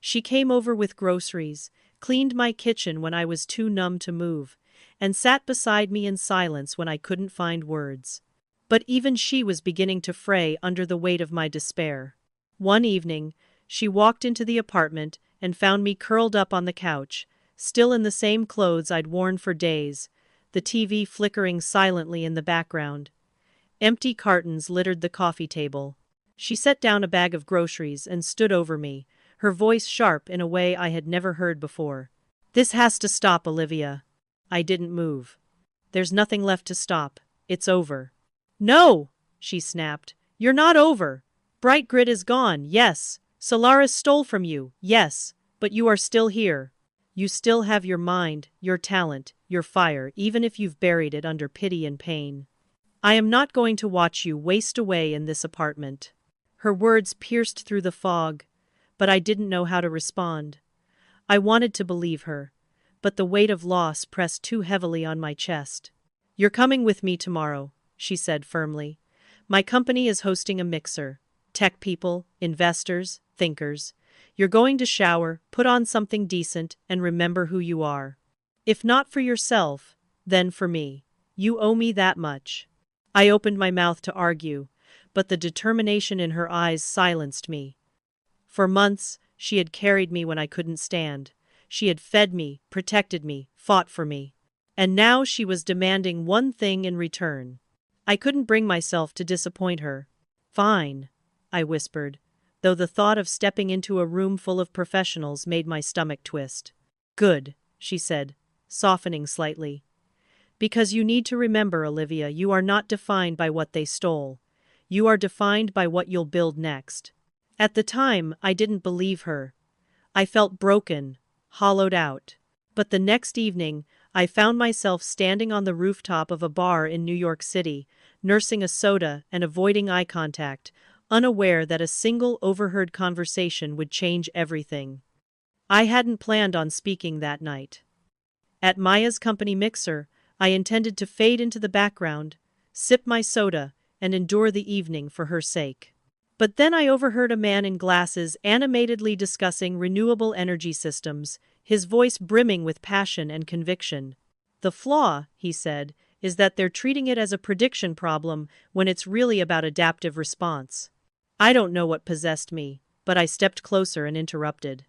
She came over with groceries, cleaned my kitchen when I was too numb to move, and sat beside me in silence when I couldn't find words. But even she was beginning to fray under the weight of my despair. One evening, she walked into the apartment and found me curled up on the couch, still in the same clothes I'd worn for days, the TV flickering silently in the background. Empty cartons littered the coffee table. She set down a bag of groceries and stood over me, her voice sharp in a way I had never heard before. This has to stop, Olivia. I didn't move. There's nothing left to stop. It's over. No, she snapped. You're not over. BrightGrid is gone, yes. Solaris stole from you, yes. But you are still here. You still have your mind, your talent, your fire, even if you've buried it under pity and pain. I am not going to watch you waste away in this apartment. Her words pierced through the fog, but I didn't know how to respond. I wanted to believe her, but the weight of loss pressed too heavily on my chest. You're coming with me tomorrow, she said firmly. My company is hosting a mixer. Tech people, investors, thinkers. You're going to shower, put on something decent, and remember who you are. If not for yourself, then for me. You owe me that much. I opened my mouth to argue, but the determination in her eyes silenced me. For months, she had carried me when I couldn't stand. She had fed me, protected me, fought for me. And now she was demanding one thing in return. I couldn't bring myself to disappoint her. Fine, I whispered, though the thought of stepping into a room full of professionals made my stomach twist. Good, she said, softening slightly. Because you need to remember, Olivia, you are not defined by what they stole. You are defined by what you'll build next. At the time, I didn't believe her. I felt broken, hollowed out. But the next evening, I found myself standing on the rooftop of a bar in New York City, nursing a soda and avoiding eye contact, unaware that a single overheard conversation would change everything. I hadn't planned on speaking that night. At Maya's company mixer, I intended to fade into the background, sip my soda, and endure the evening for her sake. But then I overheard a man in glasses animatedly discussing renewable energy systems, his voice brimming with passion and conviction. The flaw, he said, is that they're treating it as a prediction problem when it's really about adaptive response. I don't know what possessed me, but I stepped closer and interrupted.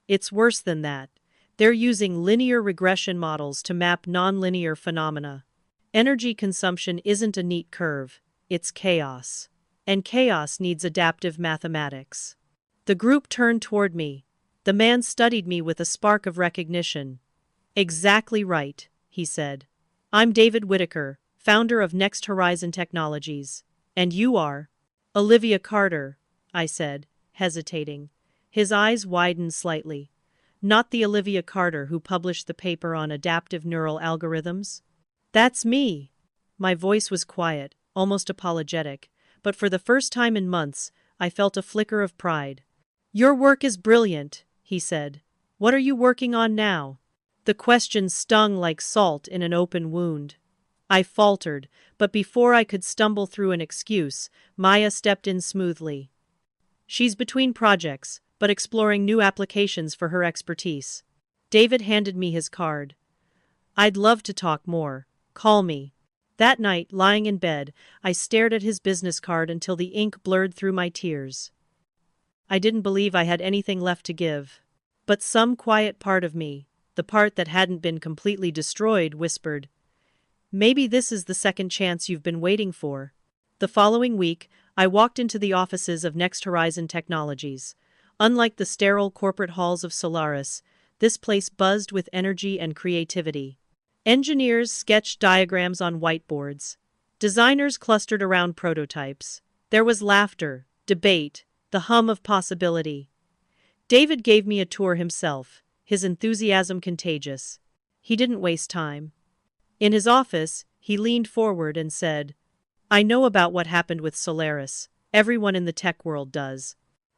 It's worse than that. They're using linear regression models to map nonlinear phenomena. Energy consumption isn't a neat curve, it's chaos. And chaos needs adaptive mathematics. The group turned toward me. The man studied me with a spark of recognition. Exactly right, he said. I'm David Whitaker, founder of Next Horizon Technologies. And you are? Olivia Carter, I said, hesitating. His eyes widened slightly. Not the Olivia Carter who published the paper on adaptive neural algorithms? That's me. My voice was quiet, almost apologetic, but for the first time in months, I felt a flicker of pride. Your work is brilliant, he said. What are you working on now? The question stung like salt in an open wound. I faltered, but before I could stumble through an excuse, Maya stepped in smoothly. She's between projects, but exploring new applications for her expertise. David handed me his card. I'd love to talk more. Call me. That night, lying in bed, I stared at his business card until the ink blurred through my tears. I didn't believe I had anything left to give. But some quiet part of me, the part that hadn't been completely destroyed, whispered, maybe this is the second chance you've been waiting for. The following week, I walked into the offices of Next Horizon Technologies. Unlike the sterile corporate halls of Solaris, this place buzzed with energy and creativity. Engineers sketched diagrams on whiteboards. Designers clustered around prototypes. There was laughter, debate, the hum of possibility. David gave me a tour himself, his enthusiasm contagious. He didn't waste time. In his office, he leaned forward and said, I know about what happened with Solaris. Everyone in the tech world does.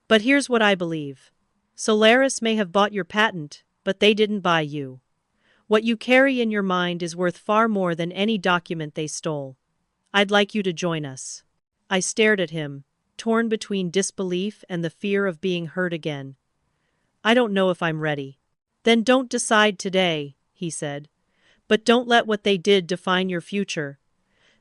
But here's what I believe. Solaris may have bought your patent, but they didn't buy you. What you carry in your mind is worth far more than any document they stole. I'd like you to join us. I stared at him, torn between disbelief and the fear of being hurt again. I don't know if I'm ready. Then don't decide today, he said. But don't let what they did define your future.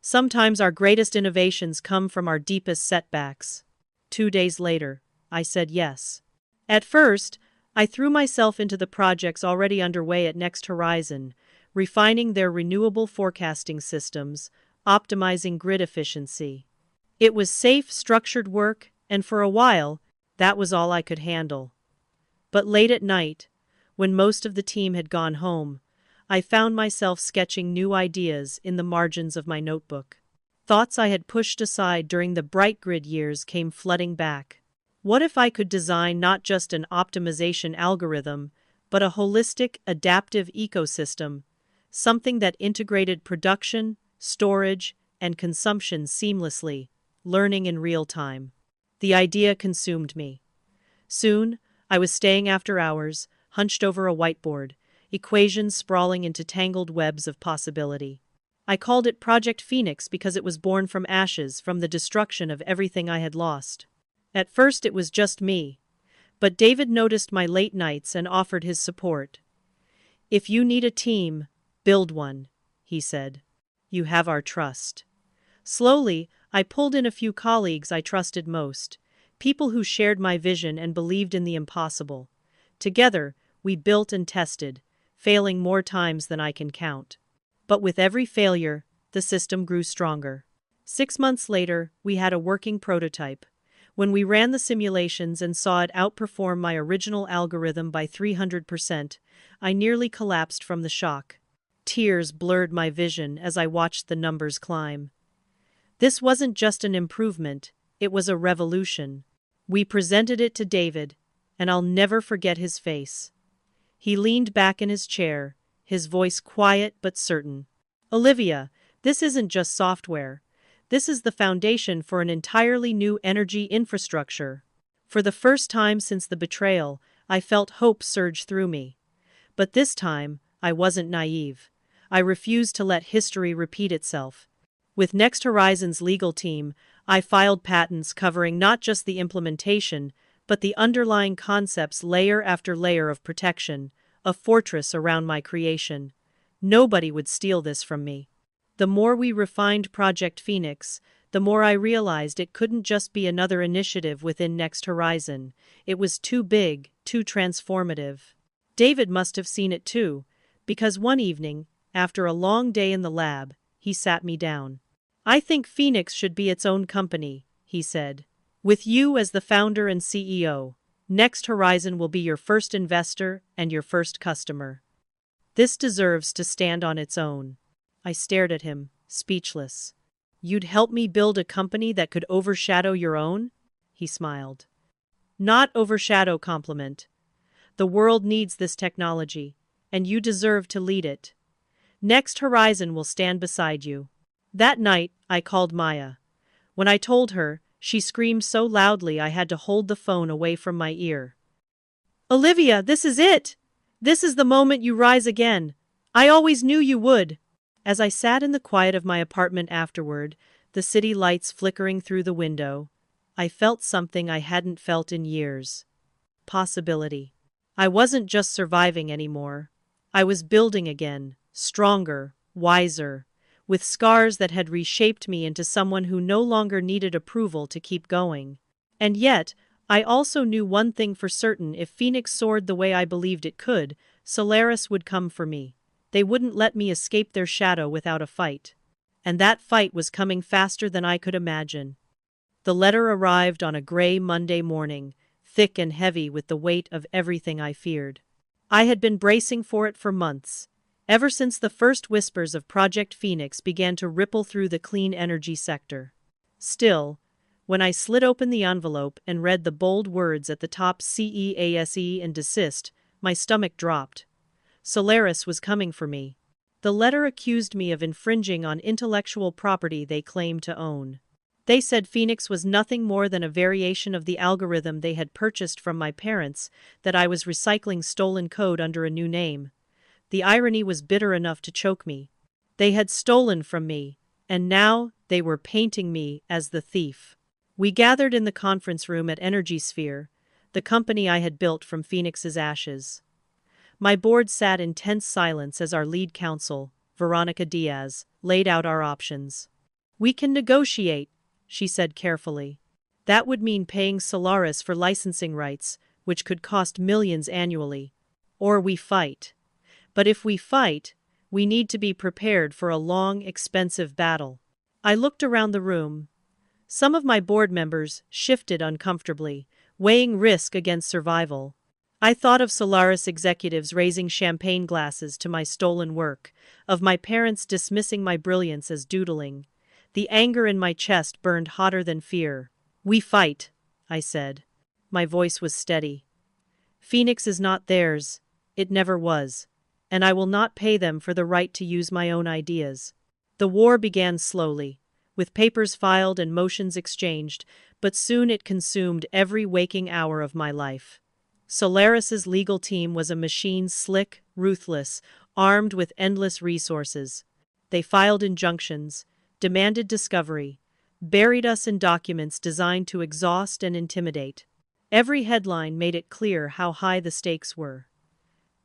Sometimes our greatest innovations come from our deepest setbacks. 2 days later, I said yes. At first, I threw myself into the projects already underway at Next Horizon, refining their renewable forecasting systems, optimizing grid efficiency. It was safe, structured work, and for a while, that was all I could handle. But late at night, when most of the team had gone home, I found myself sketching new ideas in the margins of my notebook. Thoughts I had pushed aside during the BrightGrid years came flooding back. What if I could design not just an optimization algorithm, but a holistic, adaptive ecosystem, something that integrated production, storage, and consumption seamlessly, learning in real time? The idea consumed me. Soon, I was staying after hours, hunched over a whiteboard, equations sprawling into tangled webs of possibility. I called it Project Phoenix because it was born from ashes, from the destruction of everything I had lost. At first it was just me, but David noticed my late nights and offered his support. "If you need a team, build one," he said. "You have our trust." Slowly, I pulled in a few colleagues I trusted most, people who shared my vision and believed in the impossible. Together, we built and tested, failing more times than I can count. But with every failure, the system grew stronger. 6 months later, we had a working prototype. When we ran the simulations and saw it outperform my original algorithm by 300%, I nearly collapsed from the shock. Tears blurred my vision as I watched the numbers climb. This wasn't just an improvement, it was a revolution. We presented it to David, and I'll never forget his face. He leaned back in his chair, his voice quiet but certain. "Olivia, this isn't just software. This is the foundation for an entirely new energy infrastructure." For the first time since the betrayal, I felt hope surge through me. But this time, I wasn't naive. I refused to let history repeat itself. With Next Horizon's legal team, I filed patents covering not just the implementation, but the underlying concepts, layer after layer of protection, a fortress around my creation. Nobody would steal this from me. The more we refined Project Phoenix, the more I realized it couldn't just be another initiative within Next Horizon. It was too big, too transformative. David must have seen it too, because one evening, after a long day in the lab, he sat me down. "I think Phoenix should be its own company," he said. "With you as the founder and CEO. Next Horizon will be your first investor and your first customer. This deserves to stand on its own." I stared at him, speechless. "You'd help me build a company that could overshadow your own?" He smiled. "Not overshadow, compliment. The world needs this technology, and you deserve to lead it. Next Horizon will stand beside you." That night, I called Maya. When I told her, she screamed so loudly I had to hold the phone away from my ear. "Olivia, this is it! This is the moment you rise again. I always knew you would." As I sat in the quiet of my apartment afterward, the city lights flickering through the window, I felt something I hadn't felt in years. Possibility. I wasn't just surviving anymore. I was building again, stronger, wiser, with scars that had reshaped me into someone who no longer needed approval to keep going. And yet, I also knew one thing for certain: if Phoenix soared the way I believed it could, Solaris would come for me. They wouldn't let me escape their shadow without a fight. And that fight was coming faster than I could imagine. The letter arrived on a gray Monday morning, thick and heavy with the weight of everything I feared. I had been bracing for it for months, ever since the first whispers of Project Phoenix began to ripple through the clean energy sector. Still, when I slid open the envelope and read the bold words at the top, CEASE and desist, my stomach dropped. Solaris was coming for me. The letter accused me of infringing on intellectual property they claimed to own. They said Phoenix was nothing more than a variation of the algorithm they had purchased from my parents, that I was recycling stolen code under a new name. The irony was bitter enough to choke me. They had stolen from me, and now they were painting me as the thief. We gathered in the conference room at EnergySphere, the company I had built from Phoenix's ashes. My board sat in tense silence as our lead counsel, Veronica Diaz, laid out our options. "We can negotiate," she said carefully. "That would mean paying Solaris for licensing rights, which could cost millions annually. Or we fight. But if we fight, we need to be prepared for a long, expensive battle." I looked around the room. Some of my board members shifted uncomfortably, weighing risk against survival. I thought of Solaris executives raising champagne glasses to my stolen work, of my parents dismissing my brilliance as doodling. The anger in my chest burned hotter than fear. "We fight," I said. My voice was steady. "Phoenix is not theirs. It never was. And I will not pay them for the right to use my own ideas." The war began slowly, with papers filed and motions exchanged, but soon it consumed every waking hour of my life. Solaris's legal team was a machine slick, ruthless, armed with endless resources. They filed injunctions, demanded discovery, buried us in documents designed to exhaust and intimidate. Every headline made it clear how high the stakes were.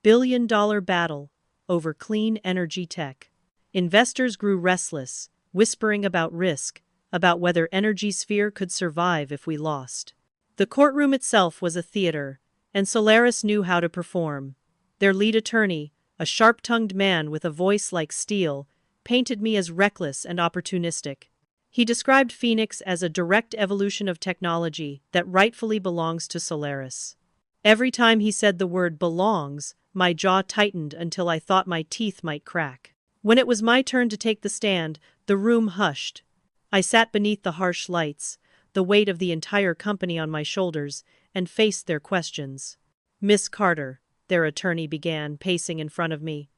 Billion-dollar battle over clean energy tech. Investors grew restless, whispering about risk, about whether Energy Sphere could survive if we lost. The courtroom itself was a theater, and Solaris knew how to perform. Their lead attorney, a sharp-tongued man with a voice like steel, painted me as reckless and opportunistic. He described Phoenix as a direct evolution of technology that rightfully belongs to Solaris. Every time he said the word belongs, my jaw tightened until I thought my teeth might crack. When it was my turn to take the stand, the room hushed. I sat beneath the harsh lights, the weight of the entire company on my shoulders, and faced their questions. "Miss Carter," their attorney began, pacing in front of me,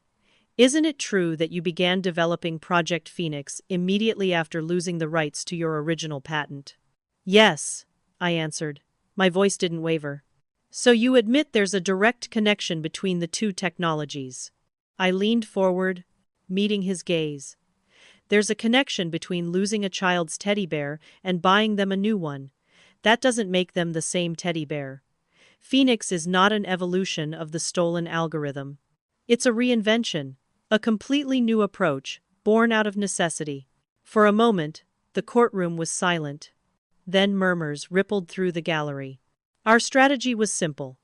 "isn't it true that you began developing Project Phoenix immediately after losing the rights to your original patent?" "Yes," I answered. My voice didn't waver. "So you admit there's a direct connection between the two technologies?" I leaned forward, meeting his gaze. "There's a connection between losing a child's teddy bear and buying them a new one. That doesn't make them the same teddy bear. Phoenix is not an evolution of the stolen algorithm. It's a reinvention, a completely new approach, born out of necessity." For a moment, the courtroom was silent. Then murmurs rippled through the gallery. Our strategy was simple.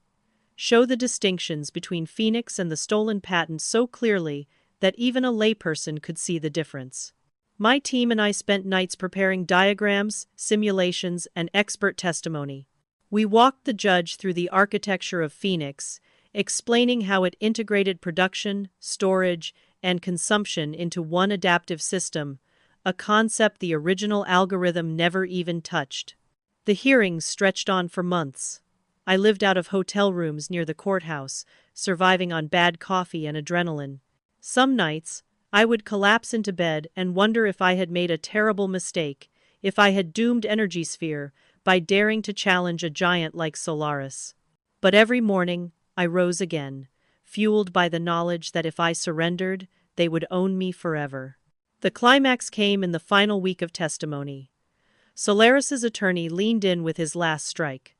Show the distinctions between Phoenix and the stolen patent so clearly that even a layperson could see the difference. My team and I spent nights preparing diagrams, simulations, and expert testimony. We walked the judge through the architecture of Phoenix, explaining how it integrated production, storage, and consumption into one adaptive system, a concept the original algorithm never even touched. The hearings stretched on for months. I lived out of hotel rooms near the courthouse, surviving on bad coffee and adrenaline. Some nights, I would collapse into bed and wonder if I had made a terrible mistake, if I had doomed Energy Sphere by daring to challenge a giant like Solaris. But every morning, I rose again, fueled by the knowledge that if I surrendered, they would own me forever. The climax came in the final week of testimony. Solaris's attorney leaned in with his last strike.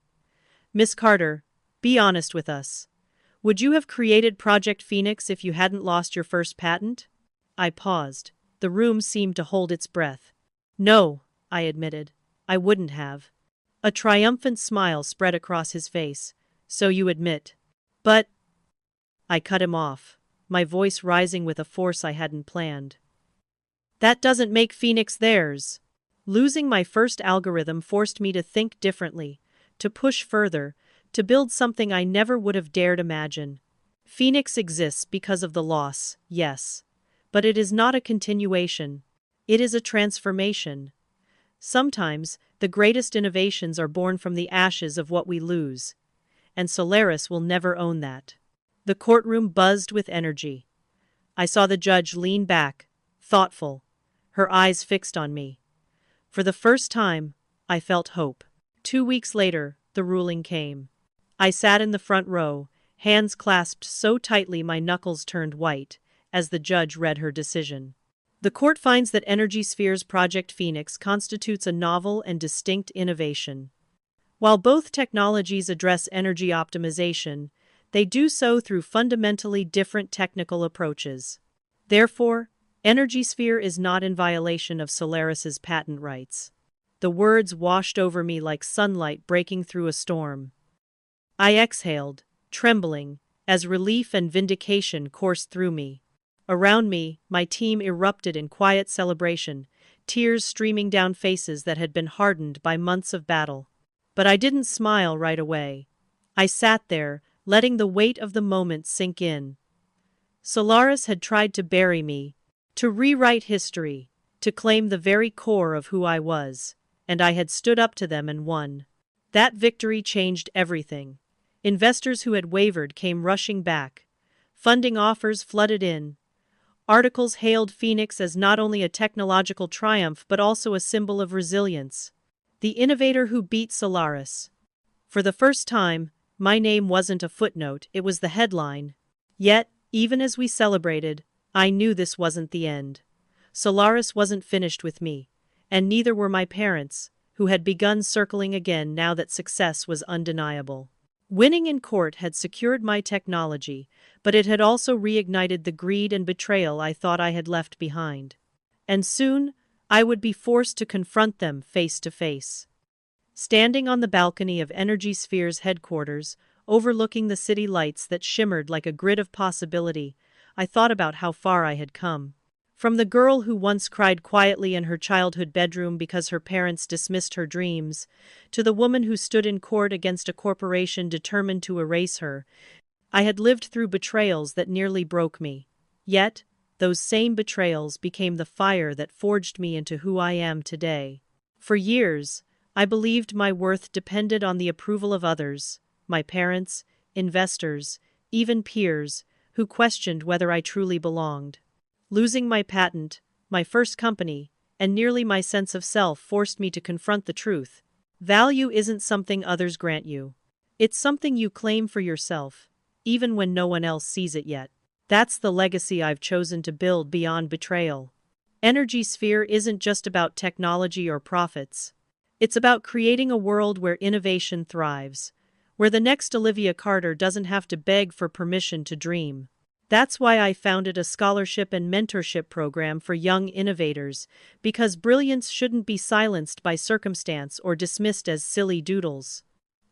"Miss Carter, be honest with us. Would you have created Project Phoenix if you hadn't lost your first patent?" I paused. The room seemed to hold its breath. "No," I admitted. "I wouldn't have." A triumphant smile spread across his face. "So you admit." "But—" I cut him off, my voice rising with a force I hadn't planned. "That doesn't make Phoenix theirs." Losing my first algorithm forced me to think differently, to push further, to build something I never would have dared imagine. Phoenix exists because of the loss, yes. But it is not a continuation. It is a transformation. Sometimes, the greatest innovations are born from the ashes of what we lose. And Solaris will never own that. The courtroom buzzed with energy. I saw the judge lean back, thoughtful, her eyes fixed on me. For the first time, I felt hope. 2 weeks later, the ruling came. I sat in the front row, hands clasped so tightly my knuckles turned white, as the judge read her decision. The court finds that Energy Sphere's Project Phoenix constitutes a novel and distinct innovation. While both technologies address energy optimization, they do so through fundamentally different technical approaches. Therefore, Energy Sphere is not in violation of Solaris's patent rights. The words washed over me like sunlight breaking through a storm. I exhaled, trembling, as relief and vindication coursed through me. Around me, my team erupted in quiet celebration, tears streaming down faces that had been hardened by months of battle. But I didn't smile right away. I sat there, letting the weight of the moment sink in. Solaris had tried to bury me, to rewrite history, to claim the very core of who I was, and I had stood up to them and won. That victory changed everything. Investors who had wavered came rushing back. Funding offers flooded in. Articles hailed Phoenix as not only a technological triumph but also a symbol of resilience. The innovator who beat Solaris. For the first time, my name wasn't a footnote, it was the headline. Yet, even as we celebrated, I knew this wasn't the end. Solaris wasn't finished with me, and neither were my parents, who had begun circling again now that success was undeniable. Winning in court had secured my technology, but it had also reignited the greed and betrayal I thought I had left behind. And soon, I would be forced to confront them face to face. Standing on the balcony of Energy Sphere's headquarters, overlooking the city lights that shimmered like a grid of possibility, I thought about how far I had come. From the girl who once cried quietly in her childhood bedroom because her parents dismissed her dreams, to the woman who stood in court against a corporation determined to erase her, I had lived through betrayals that nearly broke me. Yet, those same betrayals became the fire that forged me into who I am today. For years, I believed my worth depended on the approval of others, my parents, investors, even peers, who questioned whether I truly belonged. Losing my patent, my first company, and nearly my sense of self forced me to confront the truth. Value isn't something others grant you. It's something you claim for yourself, even when no one else sees it yet. That's the legacy I've chosen to build beyond betrayal. Energy Sphere isn't just about technology or profits. It's about creating a world where innovation thrives, where the next Olivia Carter doesn't have to beg for permission to dream. That's why I founded a scholarship and mentorship program for young innovators, because brilliance shouldn't be silenced by circumstance or dismissed as silly doodles.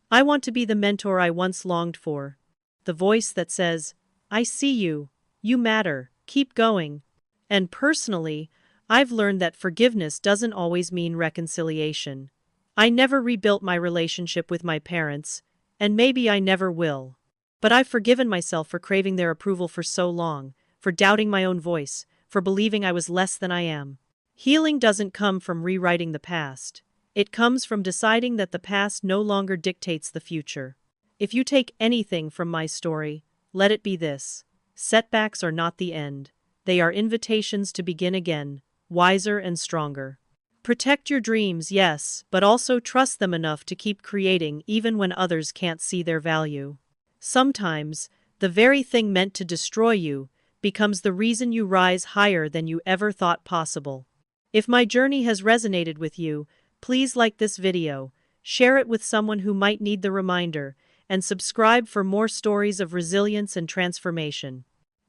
I want to be the mentor I once longed for. The voice that says, "I see you, you matter, keep going." And personally, I've learned that forgiveness doesn't always mean reconciliation. I never rebuilt my relationship with my parents, and maybe I never will. But I've forgiven myself for craving their approval for so long, for doubting my own voice, for believing I was less than I am. Healing doesn't come from rewriting the past. It comes from deciding that the past no longer dictates the future. If you take anything from my story, let it be this: setbacks are not the end. They are invitations to begin again, wiser and stronger. Protect your dreams, yes, but also trust them enough to keep creating even when others can't see their value. Sometimes, the very thing meant to destroy you becomes the reason you rise higher than you ever thought possible. If my journey has resonated with you, please like this video, share it with someone who might need the reminder, and subscribe for more stories of resilience and transformation.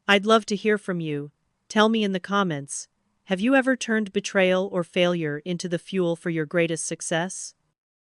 I'd love to hear from you. Tell me in the comments, have you ever turned betrayal or failure into the fuel for your greatest success?